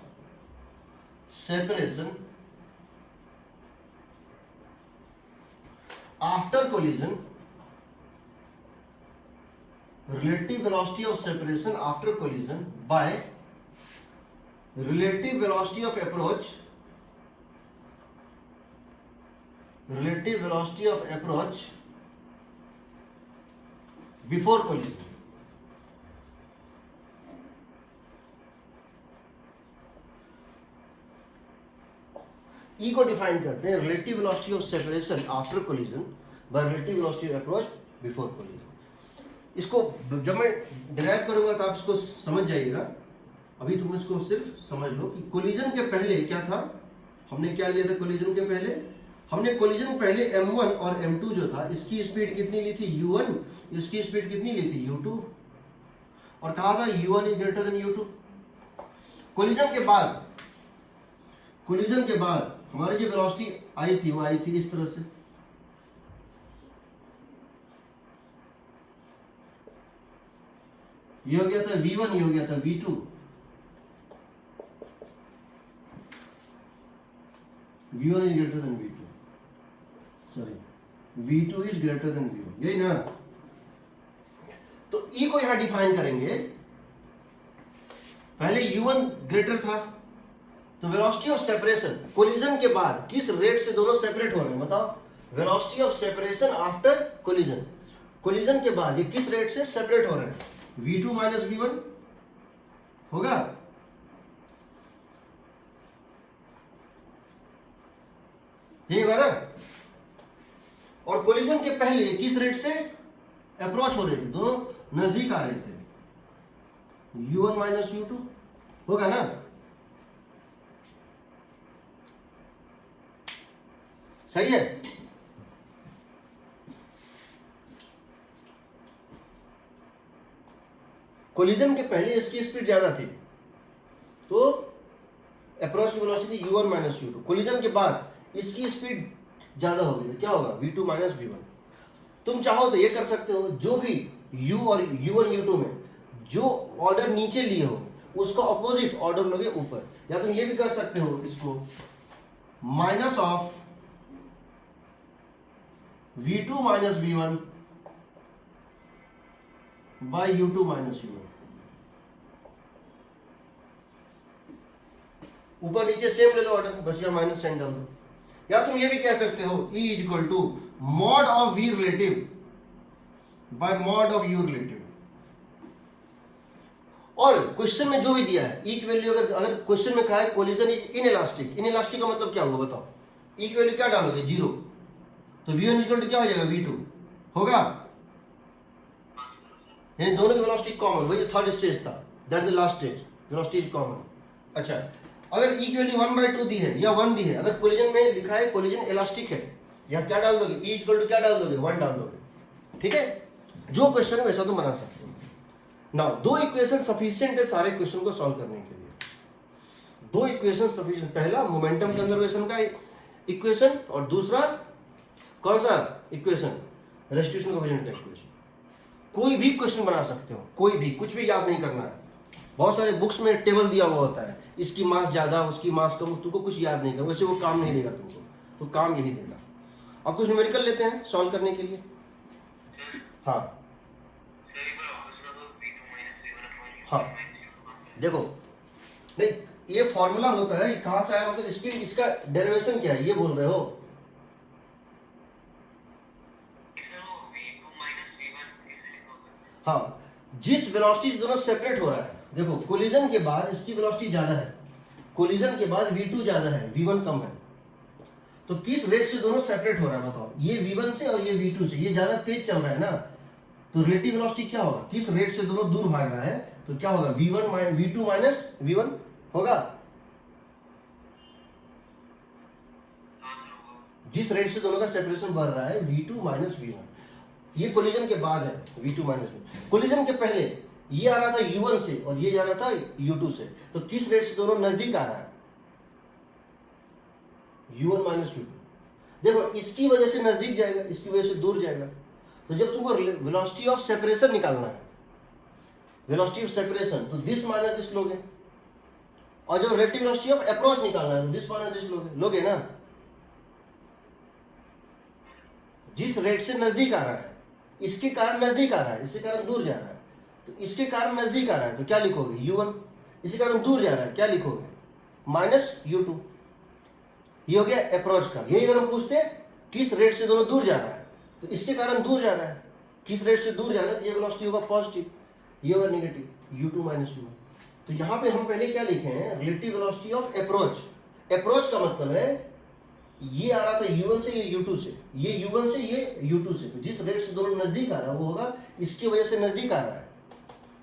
separation after collision, relative velocity of separation after collision by relative velocity of approach, relative velocity of approach before collision। E को डिफाइन करते हैं relative velocity of separation after collision by relative velocity of approach before collision. इसको जब मैं डिराइव करूंगा तो आप इसको समझ जाइएगा। अभी तुम इसको सिर्फ समझ लो कि कोलिजन के पहले क्या था, हमने क्या लिया था कोलिजन के पहले, हमने कोलिजन पहले m1 और m2 जो था, इसकी स्पीड कितनी ली थी u1, इसकी स्पीड कितनी ली थी u2, और कहा था u1 is greater than u2। Collision के बाद हमारी जो वेलोसिटी आई थी वो आई थी इस तरह से, ये हो गया था v1, ये हो गया था v2। v1 is greater than v2, sorry v2 is greater than v1, यही ना। तो E को यहां डिफाइन करेंगे, पहले u1 ग्रेटर था, तो वेलोसिटी ऑफ सेपरेशन कोलिजन के बाद किस रेट से दोनों सेपरेट हो रहे हैं बताओ। Velocity of separation after collision, collision के बाद ये किस रेट से सेपरेट हो रहे हैं, v2 माइनस v1 होगा। ये होगा ना। और कोलिजन के पहले किस रेट से अप्रोच हो रहे थे, दोनों नजदीक आ रहे थे, u1 माइनस u2 होगा ना। सही है। कोलिजन के पहले इसकी स्पीड ज्यादा थी, तो अप्रोच की velocity u1 minus u2। Collision के बाद इसकी स्पीड ज्यादा होगी तो क्या होगा, v2 माइनस v1। तुम चाहो तो ये कर सकते हो, जो भी u और u1 u2 में जो ऑर्डर नीचे लिए हो उसका ऑपोजिट ऑर्डर लोगे ऊपर, या तुम ये भी कर सकते हो इसको minus of v2 minus v1 by u2 minus u1। ऊपर नीचे सेम ले लो ऑर्डर, बस यहाँ माइनस साइन डाल दो। या तुम ये भी कह सकते हो E is equal to mod of v relative by mod of u relative. और क्वेश्चन में जो भी दिया है E की वैल्यू, अगर क्वेश्चन में कहा है कोलिजन इज इनइलास्टिक, इनइलास्टिक का मतलब क्या हुआ बताओ। E की वैल्यू क्या डालोगे, 0, तो v1 इज इक्वल टू क्या हो जाएगा, v2 होगा, यानी दोनों की वेलोसिटी कॉमन, वही थर्ड स्टेज था, that is the last stage, velocity is common. अच्छा, अगर E की वैल्यू 1/2 दी है या 1 दी है, अगर कोलिजन में लिखा है कोलिजन इलास्टिक है, या क्या डाल दोगे, E इक्वल टू क्या डाल दोगे, 1 डाल दोगे। ठीक है, जो क्वेश्चन है वैसा तुम बना सकते हो। नाउ दो इक्वेशन सफिशिएंट है सारे क्वेश्चन को सॉल्व करने के लिए। दो इक्वेशन सफिशिएंट, पहला मोमेंटम कंजर्वेशन का इक्वेशन और दूसरा कौन सा इक्वेशन, रेस्टिट्यूशन कोएफिशिएंट का इक्वेशन। कोई भी क्वेश्चन बना सकते हो, कोई भी, कुछ भी याद नहीं करना है। बहुत सारे बुक्स में टेबल दिया हुआ होता है, इसकी मास ज्यादा उसकी मास कम, तुमको कुछ याद नहीं करना, वैसे वो काम नहीं देगा तुमको, तो काम यही देगा। अब कुछ न्यूमेरिकल लेते हैं सॉल्व करने के लिए। हाँ हाँ, देखो नहीं, ये फॉर्मूला होता है, कहाँ से आया, मतलब इसकी इसका डेरिवेशन क्या है ये बोल रहे हो। हाँ, जिस वेलोसिटी से दोनों सेपरेट हो रहा है, देखो कोलिजन के बाद इसकी वेलोसिटी ज्यादा है, कोलिजन के बाद v2 ज्यादा है, v1 कम है, तो किस रेट से दोनों सेपरेट हो रहा है बताओ? ये v1 से और ये v2 से, ये ज्यादा तेज चल रहा है ना, तो रिलेटिव वेलोसिटी क्या होगा? किस रेट से दोनों दूर भाग रहा है, तो क्या होगा? v2 माइनस v1 होगा। जिस रेट से दोनों का सेपरेशन बढ़ रहा है v2 माइनस v1, ये कोलिजन के बाद है v2 माइनस v1। कोलिजन के पहले ये आ रहा था u1 से और ये जा रहा था u2 से, तो किस रेट से दोनों नजदीक आ रहा है? u1 minus u2। देखो इसकी वजह से नजदीक जाएगा, इसकी वजह से दूर जाएगा, तो जब तुमको वेलोसिटी ऑफ सेपरेशन निकालना है, वेलोसिटी ऑफ सेपरेशन, तो दिस माइनस दिस लोगे, और जब रिलेटिव वेलोसिटी ऑफ अप्रोच निकालना है तो दिस माइनस दिस लोगे ना। जिस रेट से नजदीक आ रहा है, इसके कारण नजदीक आ रहा है, इसके कारण दूर जा रहा है, तो इसके कारण नजदीक आ रहा है तो क्या लिखोगे? u1। इसके कारण दूर जा रहा है, क्या लिखोगे? Minus u2। ये हो गया अप्रोच का। यही अगर हम पूछते हैं किस रेट से दोनों दूर जा रहा है, तो इसके कारण दूर जा रहा है, किस रेट से दूर जा रहा है, तो ये वेलोसिटी होगा पॉजिटिव, ये होगा नेगेटिव, u2 माइनस u1। तो यहाँ पे हम पहले क्या लिखे हैं? Relative velocity of approach. Approach का मतलब है ये आ रहा था u1 से, ये u2 से, ये u1 से, ये u2 से, तो जिस रेट से दोनों नजदीक आ रहा है वो होगा इसकी वजह से नजदीक आ रहा है,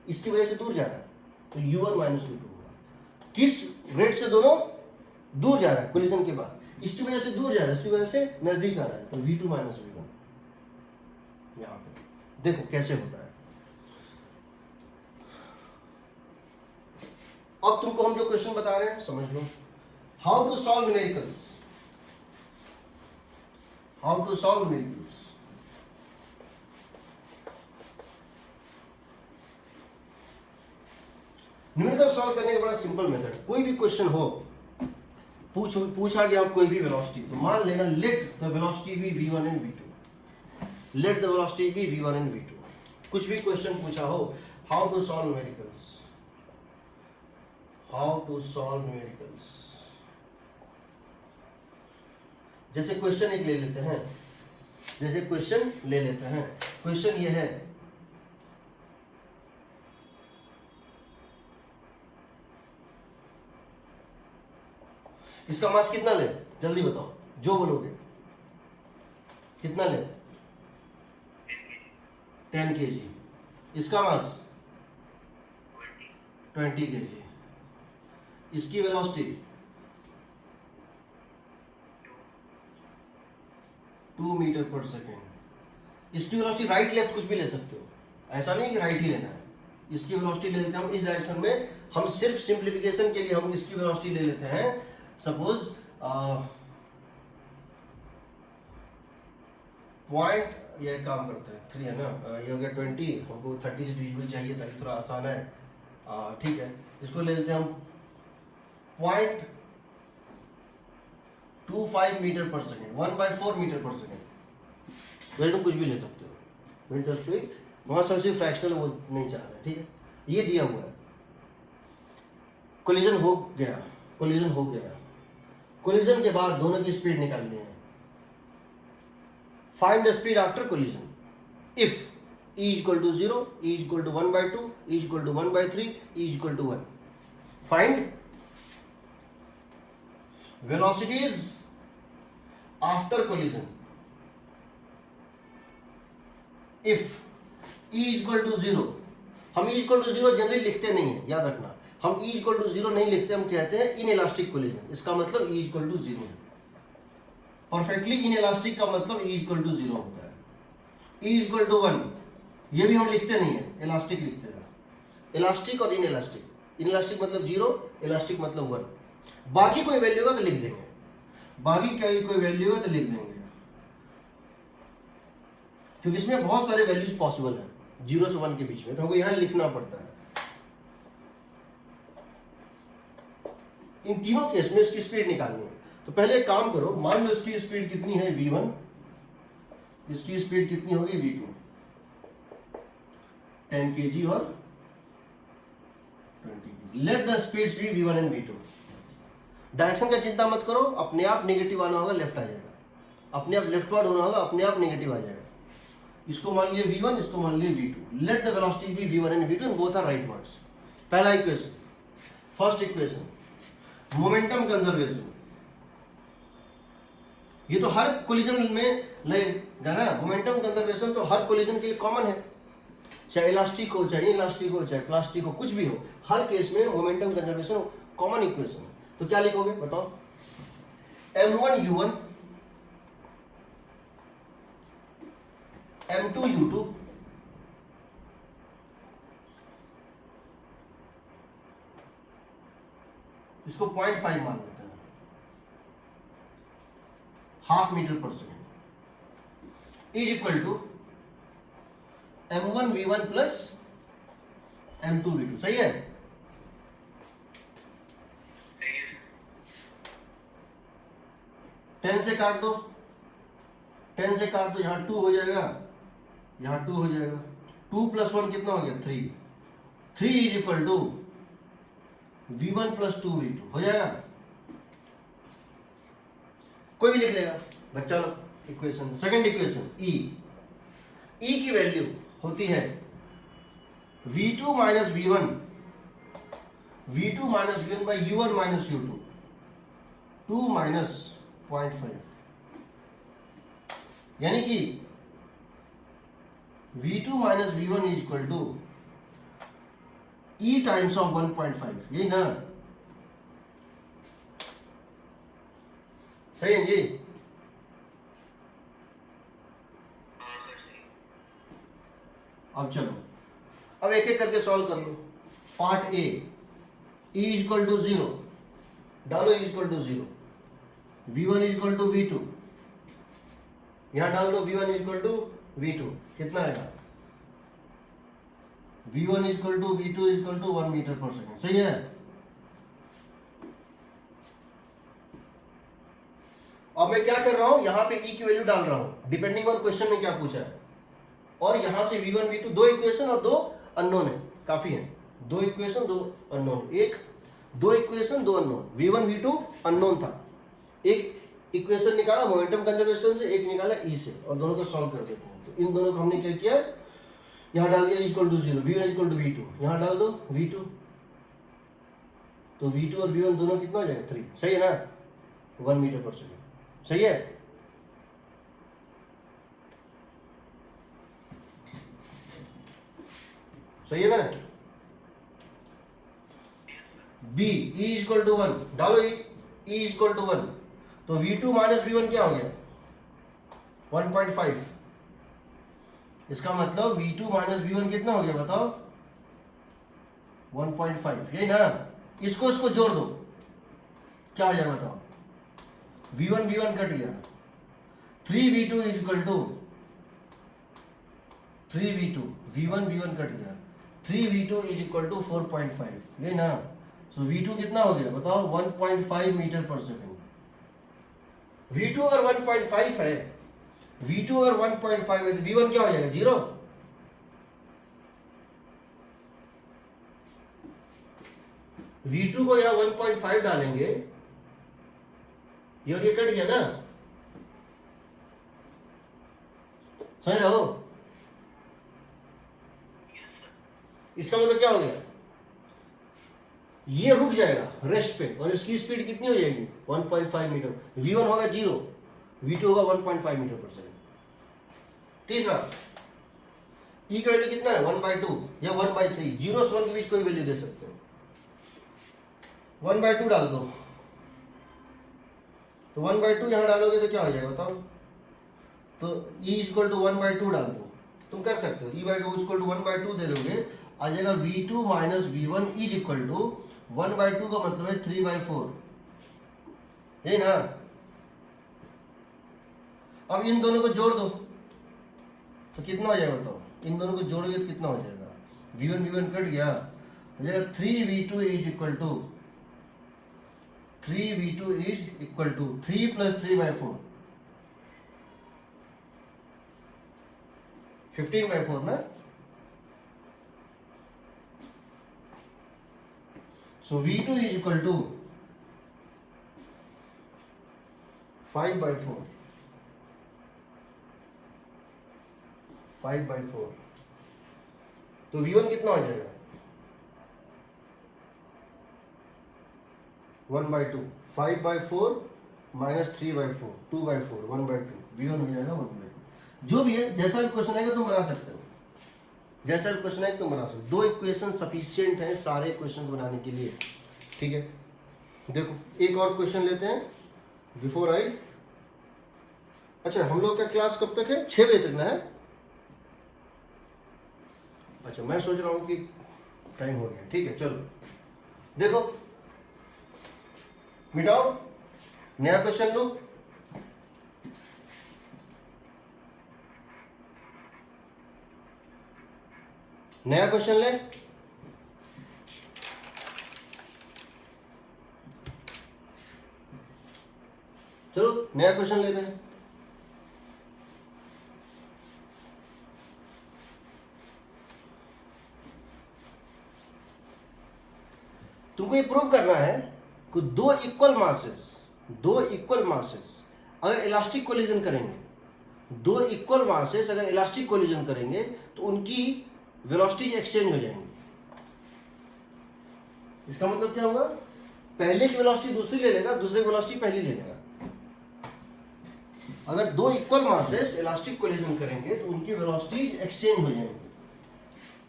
इसकी वजह से दूर जा रहा है, तो u1 माइनस u2 होगा। किस रेट से दोनों दूर जा रहा है कोलिजन के बाद, इसकी वजह से दूर जा रहा है, इसकी वजह से नजदीक आ रहा है, तो v2 माइनस v1। यहाँ पे देखो कैसे होता है। अब तुमको हम जो क्वेश्चन बता रहे हैं समझ लो। How to solve numericals, how to solve numericals. Numerical solve करने का बड़ा सिंपल मेथड, कोई भी क्वेश्चन हो, पूछा गया कोई भी वेलोसिटी, तो मान लेना let the velocity be v1 and v2, let the velocity be v1 and v2। कुछ भी क्वेश्चन पूछा हो, how to solve numericals, how to solve numericals. जैसे क्वेश्चन एक ले लेते हैं, जैसे क्वेश्चन ले लेते हैं, क्वेश्चन ये है इसका मास कितना ले, जल्दी बताओ, जो बोलोगे कितना ले? 10 kg। इसका मास 20 kg। इसकी वेलोसिटी 2 मीटर पर सेकेंड। इसकी वेलोसिटी राइट लेफ्ट कुछ भी ले सकते हो, ऐसा नहीं कि राइट ही लेना है। इसकी वेलोसिटी ले लेते हैं हम इस डायरेक्शन में, हम सिर्फ सिंप्लीफिकेशन के लिए हम इसकी वेलोसिटी ले लेते हैं। सपोज पॉइंट, ये काम करते हैं 3 है ना, ये हो गया 20, हमको 30 से डिविजिबल चाहिए ताकि थोड़ा आसान है, ठीक है। इसको ले लेते हैं हम 0.25 metre per second, 1/4 metre per second. वैसे तुम कुछ भी ले सकते हो, मीटर स्क्वायर, वहाँ सबसे फ्रैक्शनल वो नहीं चाह रहा है, ठीक है। ये दिया हुआ है, कोलिजन हो गया, कोलिजन हो गया, कोलिजन के बाद दोनों की स्पीड निकालनी है। Find the speed after collision if e equal to 0, e equal to 1/2, e equal to 1/3, e equal to 1. Find velocities after collision if e equal to 0। हम e equal to 0 जनरली लिखते नहीं है, याद रखना, हम e equal to 0 नहीं लिखते, हम कहते हैं इनइलास्टिक कोलिजन। इसका मतलब e equal to 0 है। परफेक्टली इनइलास्टिक का मतलब e equal to 0 होता है। e equal to 1 ये भी हम लिखते नहीं है, इलास्टिक लिखते हैं। इलास्टिक और इनइलास्टिक, इनइलास्टिक मतलब 0, इलास्टिक मतलब 1। बाकी कोई वैल्यू होगा तो लिख देंगे, बाकी कोई वैल्यू होगा तो लिख देंगे, क्योंकि इसमें बहुत सारे वैल्यूज पॉसिबल है 0 से 1 के बीच में, तो हमको यहां लिखना पड़ता है। इन तीनों केस में इसकी स्पीड निकालनी है। तो पहले एक काम करो, मान लो इसकी स्पीड कितनी है v1, इसकी स्पीड कितनी होगी v2, 10 kg और 20 kg। Let the speeds be v1 and v2। Direction का चिंता मत करो, अपने आप नेगेटिव आना होगा, लेफ्ट आ जाएगा, अपने आप लेफ्टवर्ड होना होगा, अपने आप नेगेटिव आ जाएगा। इसको मान लिए v1, इसको मान लिए v2. Let the velocity be v1 and v2 and both are rightwards. पहला equation, first equation, momentum conservation. ये तो हर कोलिजन में लगेगा ना. मोमेंटम कंजर्वेशन तो हर कोलिजन के लिए कॉमन है, चाहे इलास्टिक हो, चाहे इलास्टिक हो, चाहे प्लास्टिक हो, कुछ भी हो, हर केस में मोमेंटम कंजर्वेशन कॉमन इक्वेशन है. तो क्या लिखोगे बताओ? m1u1 m2u2 इसको 0.5 मान लेते हैं, half metre per second, is equal to m1v1 plus m2v2. सही है? सही है सर. 10 से काट दो, 10 से काट दो, यहाँ 2 हो जाएगा, यहाँ 2 हो जाएगा. 2 प्लस 1 कितना हो गया? 3. 3 is equal to v1 plus 2v2 हो जाएगा. कोई भी लिख लेगा बच्चा लोग. इक्वेशन, सेकंड इक्वेशन, ई की वैल्यू होती है v2 minus v1, v2 minus v1 by u1 minus u2, 2 minus 0.5. यानी कि v2 minus v1 is equal to e times of 1.5. यही ना? सही है जी? हाँ सर सही. अब चलो, अब एक एक करके सॉल्व कर लो. Part A, e is equal to 0 डालो, e is equal to 0, v1 is equal to v2, यहां डाल दो v1 is equal to v2. कितना आएगा? v1 is equal to v2 is equal to 1 metre per second. सही है? अब मैं क्या कर रहा हूं, यहां पे e की वैल्यू डाल रहा हूं डिपेंडिंग ऑन क्वेश्चन में क्या पूछा है. और यहां से v1 v2 दो इक्वेशन और दो अननोन है, काफी है. दो इक्वेशन दो अननोन, एक दो इक्वेशन दो अननोन. v1 v2 अननोन था, एक इक्वेशन निकाला मोमेंटम कंजर्वेशन से, एक निकाला ई से, और दोनों को सॉल्व कर देते हैं. तो इन दोनों को हमने क्या किया, यहाँ डाल दिया equal to 0, v1 equal to v2, यहाँ डाल दो v2, तो v2 और v1 दोनों कितना हो जाएगा? 3. सही है ना? 1 मीटर पर सेकेंड. सही है? सही है ना? Yes sir. b e is equal to 1 डालो, e इज इक्वल टू 1, तो v2 माइनस v1 क्या हो गया? 1.5. इसका मतलब v2 माइनस v1 कितना हो गया बताओ? 1.5. यही ना? इसको इसको जोड़ दो, क्या हो जाएगा बताओ? v1 कट गया, 3v2 is equal to 3v2, v1 cut गया, 3v2 इज इक्वल टू 4.5. यही ना? सो v2 कितना हो गया बताओ? 1.5 मीटर पर सेकेंड. v2 अगर 1.5 है, v2 अगर 1.5 है तो v1 क्या हो जाएगा? 0. v2 को यहाँ 1.5 डालेंगे, ये और ये कट गया ना? समझ रहे हो? Yes sir. इसका मतलब क्या हो गया? ये रुक जाएगा रेस्ट पे, और इसकी स्पीड कितनी हो जाएगी? 1.5 मीटर. v1 होगा 0, v2 होगा 1.5 मीटर पर सेकेंड. तीसरा, e का वैल्यू कितना है? 1/2 या 1/3. 0 से 1 के बीच कोई वैल्यू दे सकते हो. 1/2 डाल दो, तो 1/2 यहां डालोगे तो क्या हो जाएगा बताओ? तो e इज इक्वल टू 1/2 डाल दो, तुम कर सकते हो. e/2 इज इक्वल टू 1/2 दे दोगे, आ जाएगा v2 minus v1 is equal to 1/2 का मतलब है 3/4. यही ना? अब इन दोनों को जोड़ दो तो कितना हो जाएगा बताओ? इन दोनों को जोड़ोगे तो कितना हो जाएगा? v1 कट गया, हो जाएगा 3v2 is equal to 3 plus 3/4, 15/4 ना? So v2 is equal to 5/4. 5/4, तो V1 कितना हो जाएगा 1/2, 5/4 माइनस 3/4, 2/4, 1/2, V1 हो जाएगा 1/2। जो भी है, जैसा भी क्वेश्चन आएगा तुम बना सकते हो, जैसा भी क्वेश्चन आएगा तुम बना सकते हो। 2 इक्वेशन सफिशिएंट है सारे क्वेश्चन बनाने के लिए, ठीक है। देखो एक और क्वेश्चन लेते हैं बिफोर आई। अच्छा, हम लोग का क्लास कब तक है? 6 बजे तक ना है? अच्छा, मैं सोच रहा हूँ कि टाइम हो गया, ठीक है। चलो देखो, मिटाओ, नया क्वेश्चन लो। नया क्वेश्चन ले। चलो नया क्वेश्चन लेते हैं। तुमको ये प्रूव करना है कि दो इक्वल मासेस अगर इलास्टिक कोलिजन करेंगे, दो इक्वल मासेस अगर इलास्टिक कोलिजन करेंगे तो उनकी वेलोसिटी एक्सचेंज हो जाएंगी। इसका मतलब क्या होगा? पहले की वेलोसिटी दूसरी ले लेगा, दूसरे की वेलोसिटी पहली ले लेगा। अगर दो इक्वल मासेस इलास्टिक कोलिजन करेंगे तो उनकी वेलोसिटी एक्सचेंज हो जाएंगी।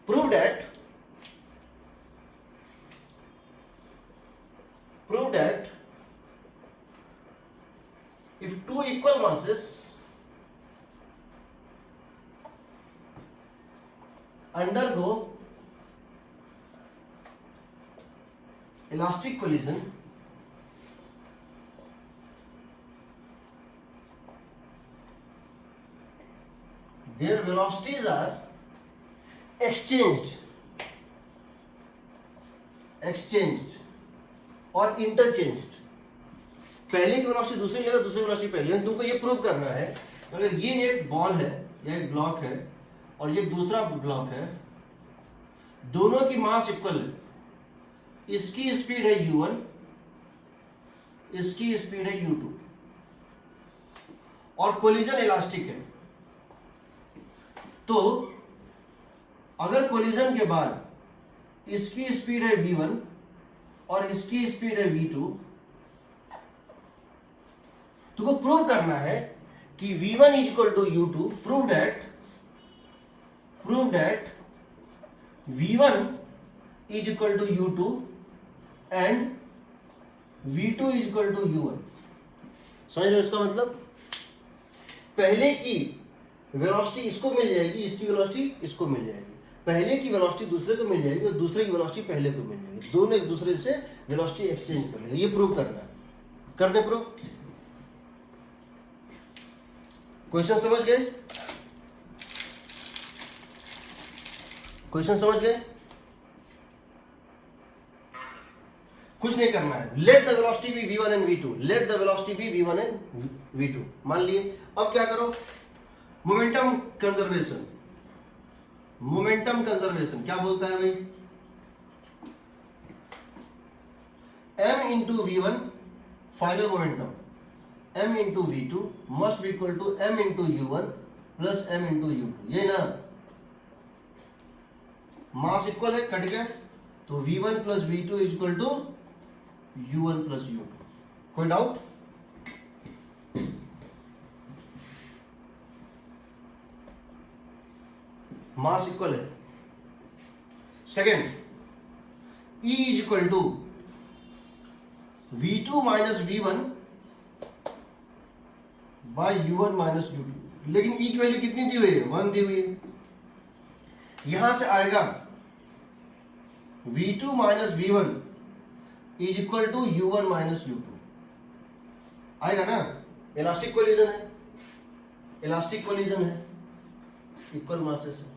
Prove that if two equal masses undergo elastic collision, their velocities are exchanged और इंटरचेंज्ड। पहले की वेलोसिटी दूसरी जगह, दूसरी वेलोसिटी पहले। तुमको ये प्रूव करना है, अगर ये एक बॉल है या एक ब्लॉक है और ये दूसरा ब्लॉक है, दोनों की मास इक्वल है, इसकी स्पीड है u1, इसकी स्पीड है u2 और कोलिजन इलास्टिक है। तो अगर कोलिजन के बाद इसकी स्पीड है v1 और इसकी स्पीड है v2, तुमको प्रूव करना है कि v1 is equal to u2। Prove that v1 is equal to u2 and v2 is equal to u1। समझ रहे हो इसका मतलब? पहले की वेलोसिटी इसको मिल जाएगी, इसकी वेलोसिटी इसको मिल जाएगी, पहले की वेलोसिटी दूसरे को मिल जाएगी और दूसरे की वेलोसिटी पहले को मिल जाएगी, दोनों एक दूसरे से वेलोसिटी एक्सचेंज कर लेंगे। ये प्रूव करना है, कर दे प्रूव। क्वेश्चन समझ गए? क्वेश्चन समझ गए? कुछ नहीं करना है। Let the velocity be v1 and v2, let the velocity be v1 and v2 मान लिए। अब क्या करो? Momentum conservation. मोमेंटम कंजर्वेशन क्या बोलता है भाई? m into v1 final momentum, m into v2 must be equal to m into u1 plus m into u2। ये ना मास इक्वल है, कट गया, तो v1 plus v2 is equal to u1 plus u2। कोई डाउट? मास इक्वल है। Second, E is equal to v2 minus v1 by u1 minus u2। लेकिन E की वैल्यू कितनी दी हुई है? 1 दी हुई है। यहां से आएगा v2 minus v1 is equal to u1 minus u2 आएगा ना? इलास्टिक कोलिजन है, इलास्टिक कोलिजन है, इक्वल मासेस है।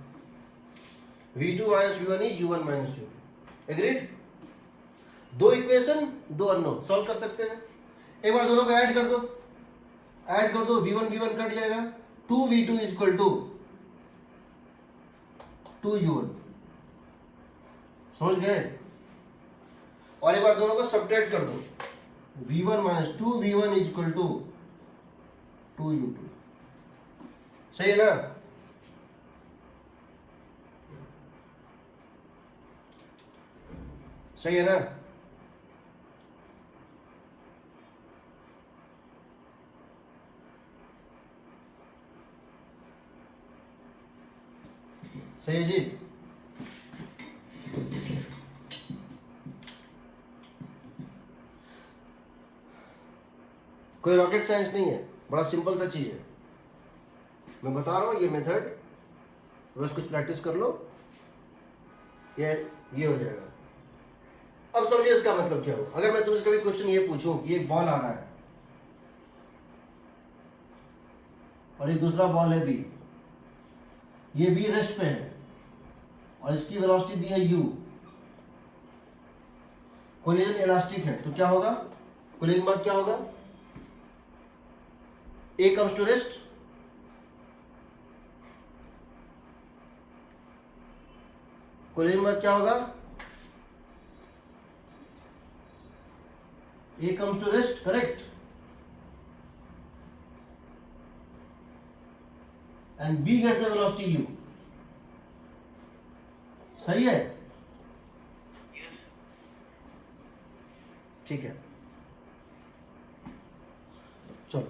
v2 minus v1 is u1 minus u2। Agreed? दो इक्वेशन, दो अननोन, सॉल्व कर सकते हैं। एक बार दोनों को ऐड कर दो, v1 v1 कट जाएगा, 2v2 is equal to 2u1। समझ गए? और एक बार दोनों को सब्ट्रैक्ट कर दो, v1 minus 2v1 is equal to 2u2। सही है ना? सही है ना? सही है जी। कोई रॉकेट साइंस नहीं है, बड़ा सिंपल सा चीज है। मैं बता रहा हूँ ये मेथड, बस कुछ प्रैक्टिस कर लो, ये हो जाएगा। अब समझिए इसका मतलब क्या हो। अगर मैं तुमसे कभी क्वेश्चन ये पूछूं कि एक बॉल आ रहा है और ये दूसरा बॉल है बी, ये बी रेस्ट पे है और इसकी वेलोसिटी दी है u, कोलिजन इलास्टिक है, तो क्या होगा? कोलिजन बाद क्या होगा? A comes to rest, collision बाद क्या होगा? A comes to rest, correct, and B gets the velocity u. सही है? Yes. ठीक है, चलो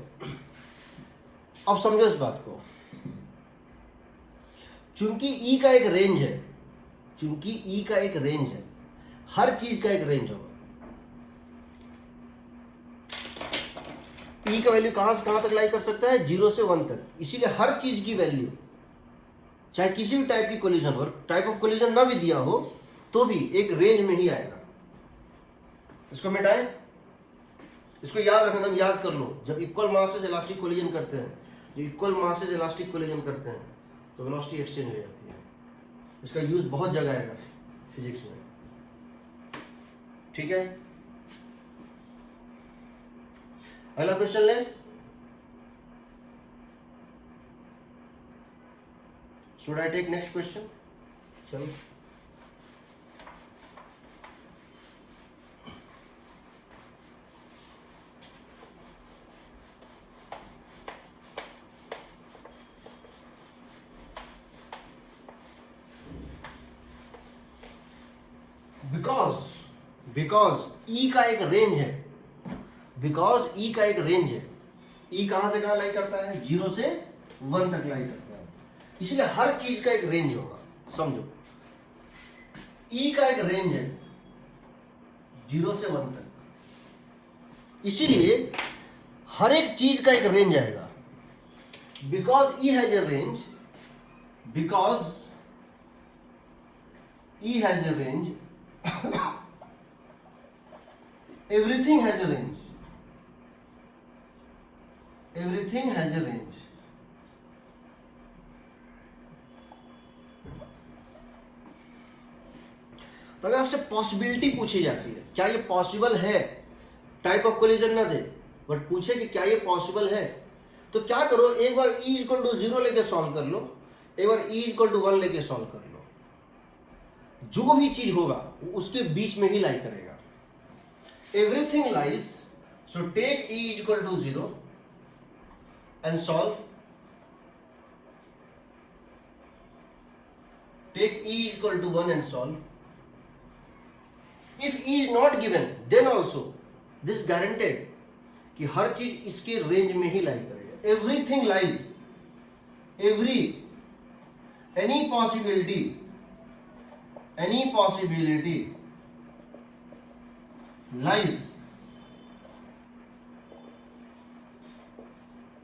अब समझो इस बात को। चूंकि E का एक रेंज है, चूंकि E का एक रेंज है, हर चीज का एक रेंज होगा। E का वैल्यू कहां से कहां तक लाई कर सकता है? 0 से 1 तक। इसीलिए हर चीज की वैल्यू, चाहे किसी भी टाइप की कोलिजन हो, टाइप ऑफ कोलिजन ना भी दिया हो तो भी एक रेंज में ही आएगा। इसको मिटाएं, इसको याद रखना, तुम याद कर लो। जब इक्वल मासेस इलास्टिक कोलिजन करते हैं, जो इक्वल मासेस इलास्टिक कोलिजन करते हैं तो वेलोसिटी एक्सचेंज हो जाती है। इसका यूज बहुत जगह आएगा फिजिक्स में, ठीक है? अगला क्वेश्चन ले। Should I take next question? चलो, बिकॉज E का एक रेंज है, बिकॉज E का एक रेंज है। E कहां से कहां लाई करता है? 0 से 1 तक लाई करता है, इसलिए हर चीज का एक रेंज होगा। समझो, E का एक रेंज है 0 से 1 तक, इसीलिए हर एक चीज का एक रेंज आएगा। Because E has a range, because E has a range, everything has a range, everything has a range. तो अगर आपसे पॉसिबिलिटी पूछी जाती है, क्या ये पॉसिबल है, टाइप ऑफ कोलिजन ना दे बट पूछे कि क्या ये पॉसिबल है, तो क्या करो, एक बार E इक्वल टू 0 लेके सॉल्व कर लो, एक बार E इक्वल टू 1 लेके सॉल्व कर लो। जो भी चीज होगा वो उसके बीच में ही लाई करेगा। Everything lies, so take E equal to 0 and solve, take E equal to 1 and solve. If E is not given then also this guaranteed कि हर चीज इसके रेंज में ही लाई करेगा। Everything lies, every, any possibility lies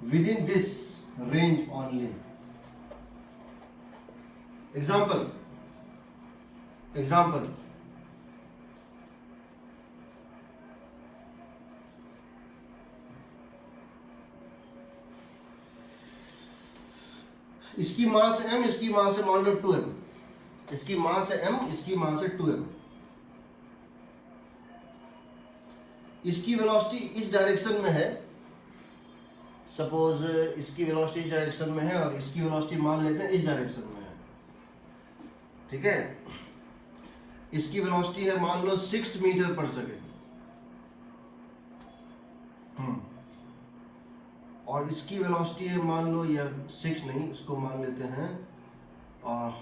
within this range only. Example, इसकी मास m, इसकी मास है मान लो 2m, इसकी मास है m, इसकी मास है 2m। इसकी वेलोसिटी इस डायरेक्शन में है, सपोज इसकी वेलोसिटी इस डायरेक्शन में है और इसकी वेलोसिटी मान लेते हैं इस डायरेक्शन में है, ठीक है? इसकी वेलोसिटी है मान लो 6 मीटर पर सेकेंड, और इसकी वेलोसिटी है मान लो, या 6 नहीं, इसको मान लेते हैं 10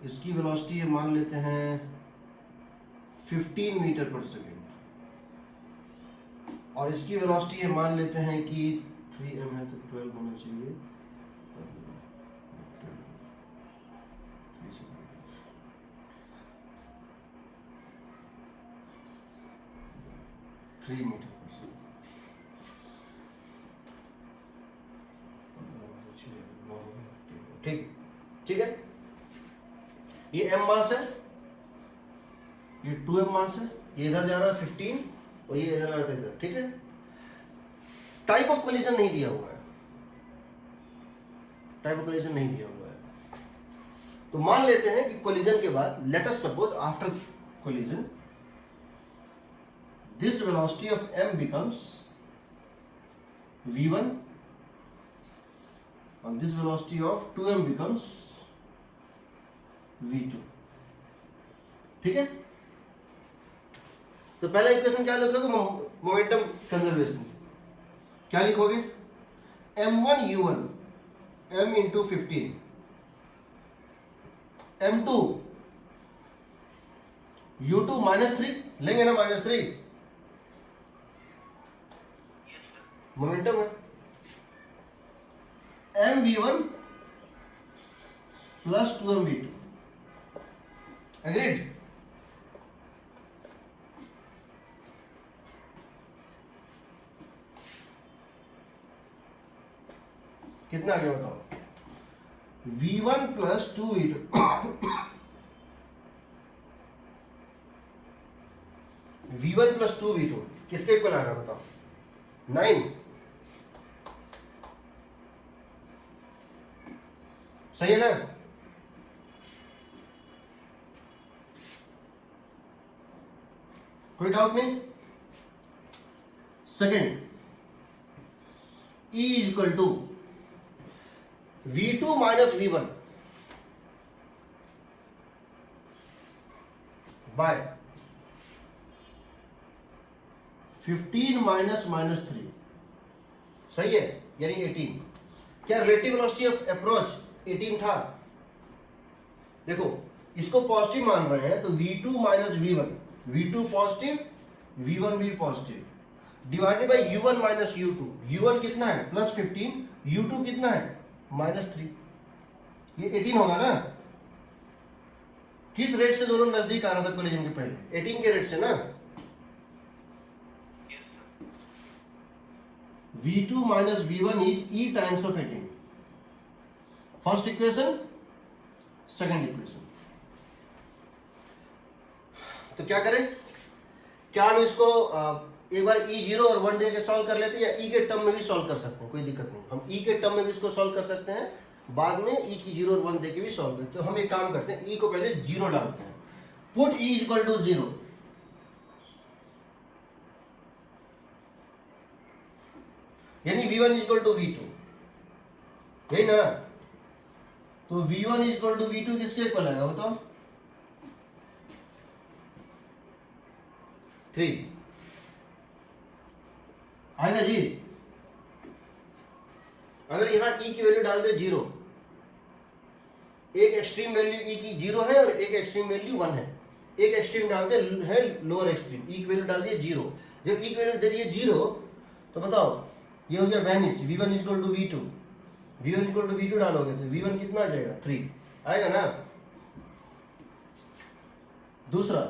इसकी वेलोसिटी मान लेते हैं 15 मीटर पर सेकेंड, और इसकी वेलोसिटी मान लेते हैं कि 3m है तो 12 होना चाहिए, 3 मीटर पर सेकेंड। ठीक ठीक है, ये m मास है, ये 2m मास है, ये इधर जा रहा है 15 और ये इधर आता है इधर। ठीक है, टाइप ऑफ कोलिजन नहीं दिया हुआ है, टाइप ऑफ कोलिजन नहीं दिया हुआ है। तो मान लेते हैं कि कोलिजन के बाद, let us suppose after collision this velocity of m becomes v1 and this velocity of 2m becomes v2। ठीक है, तो पहला इक्वेशन क्या लिखोगे? Momentum conservation. क्या लिखोगे? m1 u1 m into 15 m2 u2 -3 लेंगे ना, -3 यस सर। मोमेंटम है, mv1 प्लस 2mv2। एग्रीड? कितना आ गया बताओ? v1 plus 2v2 v1 plus 2v2 किसके इक्वल आ रहा है बताओ? 9। सही है ना? कोई डाउट नहीं? Second, E is equal to v2 minus v1 by 15 minus -3। सही है, यानी 18। क्या रिलेटिव वेलोसिटी ऑफ अप्रोच 18 था? देखो, इसको पॉजिटिव मान रहे हैं तो v2 minus v1, v2 positive, v1 भी positive, divided by u1 minus u2। u1 कितना है? प्लस 15, u2 कितना है? -3। ये 18 होगा ना? किस रेट से दोनों नजदीक आ रहा था कोलिजन के पहले? 18 के रेट से ना? Yes sir. v2 minus v1 is e times of 18। First equation, second equation. तो क्या करें? क्या हम इसको एक बार e0 और 1 दे के सॉल्व कर लेते हैं, या e के टर्म में भी सॉल्व कर सकते हैं, कोई दिक्कत नहीं। हम e के टर्म में भी इसको सॉल्व कर सकते हैं, बाद में e की 0 और 1 दे के भी सॉल्व करते हैं। तो हम एक काम करते हैं, e को पहले 0 डालते हैं, put e is equal to 0, यानी v1 is equal to v2, यही ना? तो v1 is equal to v2 किसके इक्वल आएगा बताओ? 3 आएगा जी। अगर यहां e की वैल्यू डाल दे 0, एक एक्सट्रीम वैल्यू e की 0 है और एक एक्सट्रीम वैल्यू 1 है, एक एक्सट्रीम डालते है लोअर एक्सट्रीम, e की वैल्यू डाल दिए 0। जब e की वैल्यू दे दिए 0 तो बताओ, ये हो गया vanish, v1 is equal to v2, v1 equal to v2 डालोगे तो v1 कितना आ जाएगा? 3 आएगा ना? दूसरा,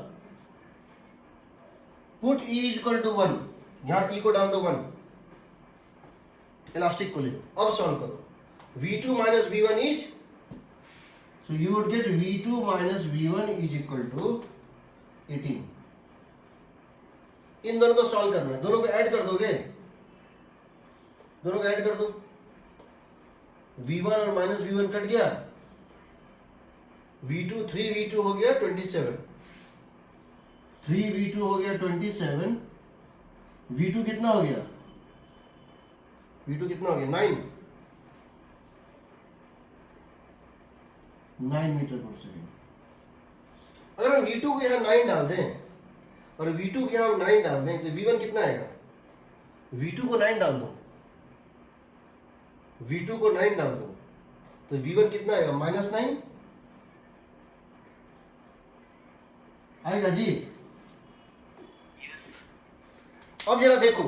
put e is equal to 1, यहां e को डाल दो 1, इलास्टिक कोलिजन। अब सॉल्व करो, v2 minus v1 is, so you would get v2 minus v1 is equal to 18। इन दोनों को सॉल्व करना है, दोनों को ऐड कर दोगे, दोनों को ऐड कर दो, v1 और माइनस v1 कट गया, v2 3v2 हो गया 27, 3v2 हो गया 27, v2 कितना हो गया? v2 कितना हो गया? 9 मीटर पर सेकेंड। अगर हम v2 को यहाँ 9 डाल दें और v2 को यहाँ 9 डाल दें तो v1 कितना आएगा? v2 को 9 डाल दो, v2 को 9 डाल दो तो v1 कितना आएगा? -9। आएगा जी। Yes sir. अब जरा देखो,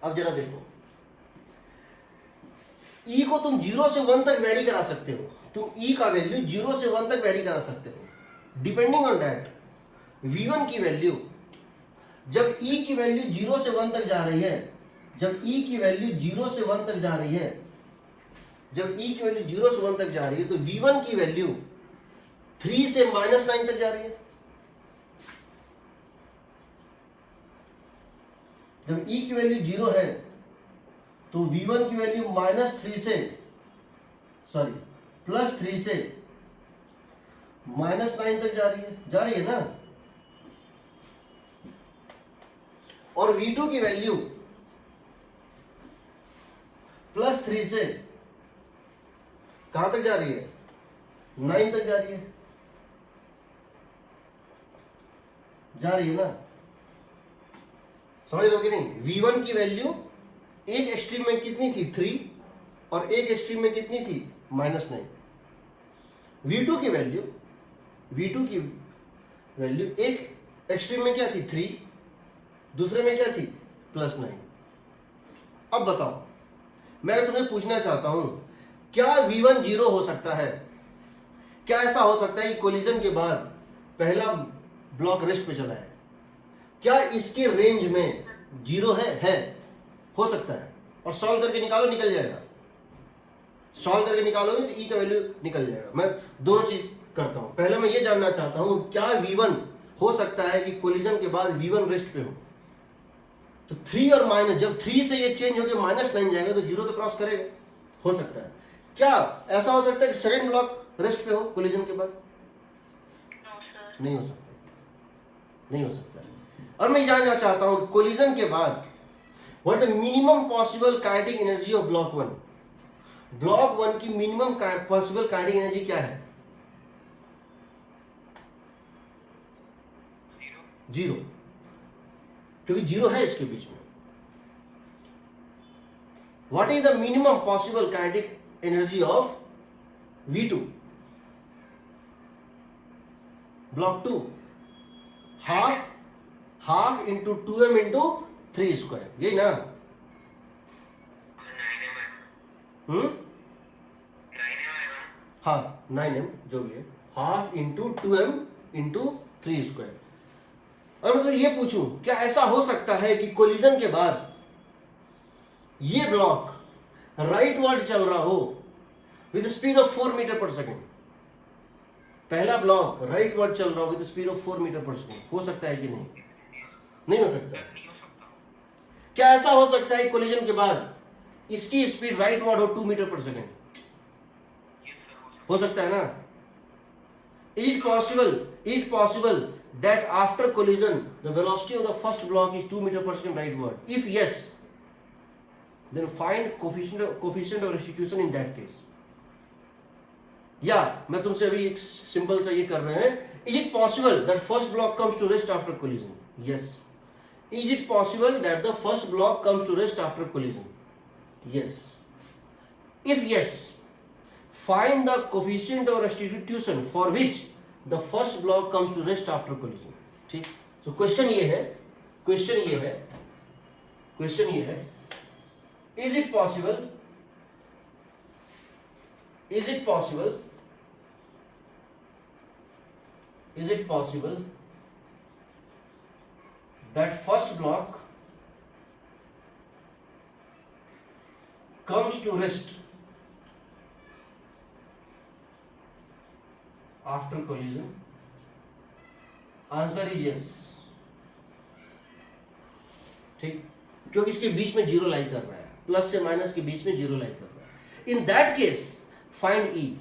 अब जरा देखो, ई को तुम 0 से 1 तक वेरी करा सकते हो। तुम ई का वैल्यू 0 से 1 तक वेरी करा सकते हो। डिपेंडिंग ऑन दैट V1 की वैल्यू, जब ई की वैल्यू 0 से 1 तक जा रही है, जब ई की वैल्यू 0 से 1 तक जा रही है, जब ई की वैल्यू 0 से 1 तक जा रही है, तो V1 की वैल्यू 3 से -9 तक जा रही है। जब ई की वैल्यू 0 है तो V1 की वैल्यू -3 से +3 से -9 तक जा रही है ना। और V2 की वैल्यू +3 से कहां तक जा रही है? 9 तक जा रही है, ना। समझ रहे हो कि नहीं? V1 की वैल्यू एक एक्सट्रीम में कितनी थी? 3, और एक एक्सट्रीम में कितनी थी? -9। V2 की वैल्यू एक एक्सट्रीम में क्या थी? 3, दूसरे में क्या थी? +9। अब बताओ, मैं तुम्हें पूछना चाहता हूं, क्या V1 0 हो सकता है? क्या ऐसा हो सकता है कि कोलिजन के बाद पहला ब्लॉक रेस्ट पे चला है? क्या इसके रेंज में 0 है? हो सकता है। और सॉल्व करके निकालो, निकल जाएगा। सॉल्व करके निकालोगे तो ई का वैल्यू निकल जाएगा। मैं दोनों चीज करता हूं। पहले मैं ये जानना चाहता हूं, क्या V1 हो सकता है कि कोलिजन के बाद V1 रेस्ट पे हो? तो 3 और माइनस, जब 3 से ये चेंज होकर -9 जाएगा तो 0 तो क्रॉस करेगा। हो सकता है। क्या ऐसा हो सकता है कि सेकंड ब्लॉक रेस्ट पे हो कोलिजन के बाद? No sir. नहीं हो सकता, नहीं हो सकता। और मैं जानना चाहता हूं, कोलिजन के बाद what the minimum possible kinetic energy of block 1? Block 1 की मिनिमम पॉसिबल काइनेटिक एनर्जी क्या है? 0, क्योंकि 0 है इसके बीच में। What is the minimum possible kinetic energy of V2? Block 2 half into 2m into 3 square, यही ना? 9m हाँ, 9m जो भी है, half into 2m into 3 square. और मैं तो ये पूछूं, क्या ऐसा हो सकता है कि कोलिजन के बाद ये ब्लॉक राइट वर्ड चल रहा हो with speed of 4 metre per second? पहला ब्लॉक राइट वर्ड चल रहा हो with speed of 4 metre per second. हो सकता है कि नहीं? नहीं हो सकता। नहीं हो सकता। क्या ऐसा हो सकता है कोलिजन के बाद इसकी स्पीड राइट वर्ड हो 2 metre per second? Yes sir, हो सकता है ना? Is it possible that after collision the velocity of the first block is 2 meter per second rightward? If yes, then find coefficient of restitution in that case. या मैं तुमसे अभी एक सिंपल सा ये कर रहे हैं, is it possible that first block comes to rest after collision? Yes. Is it possible that the first block comes to rest after collision? Yes. If yes, find the coefficient of restitution for which the first block comes to rest after collision. ठीक? So question ये है, is it possible that first block comes to rest after collision? Answer is yes. ठीक, क्योंकि इसके बीच में 0 लाई कर रहा है, प्लस से माइनस के बीच में 0 लाई कर रहा है। In that case find e,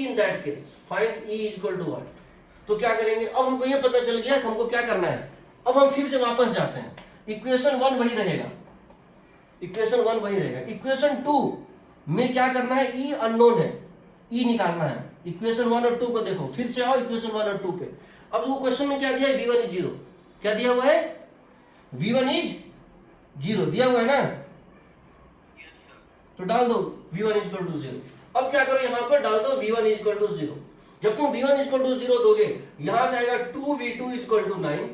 in that case find e is equal to what? तो क्या करेंगे? अब हमको ये पता चल गया कि हमको क्या करना है। अब हम फिर से वापस जाते हैं, इक्वेशन 1 वही रहेगा, इक्वेशन 2 में क्या करना है? ई अननोन है, ई निकालना है। इक्वेशन 1 और 2 को देखो, फिर से आओ इक्वेशन 1 और 2 पे। अब वो क्वेश्चन में क्या दिया है? V1 is 0। क्या दिया हुआ है? V1 इज 0 दिया हुआ है ना? Yes sir. तो डाल दो V1 इज इक्वल टू 0। अब क्या करो, यहां पर डाल दो V1 इज इक्वल टू 0। जब तुम v1 इक्वल टू 0 दोगे, यहां से आएगा 2v2 इक्वल टू 9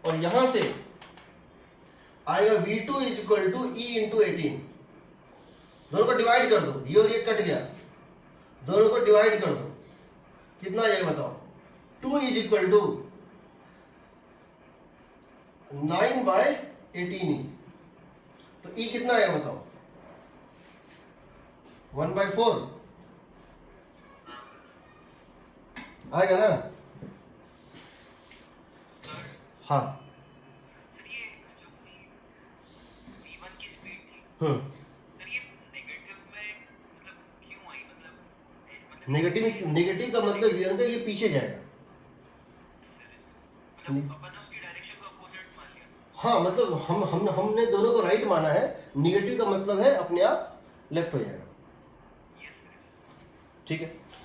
और यहां से आएगा v2 equal to e into 18। दोनों को डिवाइड कर दो, ये और ये कट गया, दोनों को डिवाइड कर दो, कितना आएगा बताओ? 2 इज इक्वल टू 9 बाय 18 ई, तो ई कितना आएगा बताओ? 1/4 आएगा ना? सर हाँ। सर ये जो v1 की स्पीड थी हम्म, सर, ये नेगेटिव में मतलब क्यों आई? मतलब नेगेटिव का मतलब ये होगा ये पीछे जाएगा। सर मतलब अपन ने उसकी डायरेक्शन को अपोजिट मान लिया। हाँ, मतलब हमने दोनों को राइट माना है, नेगेटिव का मतलब है अपने आप लेफ्ट हो जाएगा। Yes sir. ठीक है।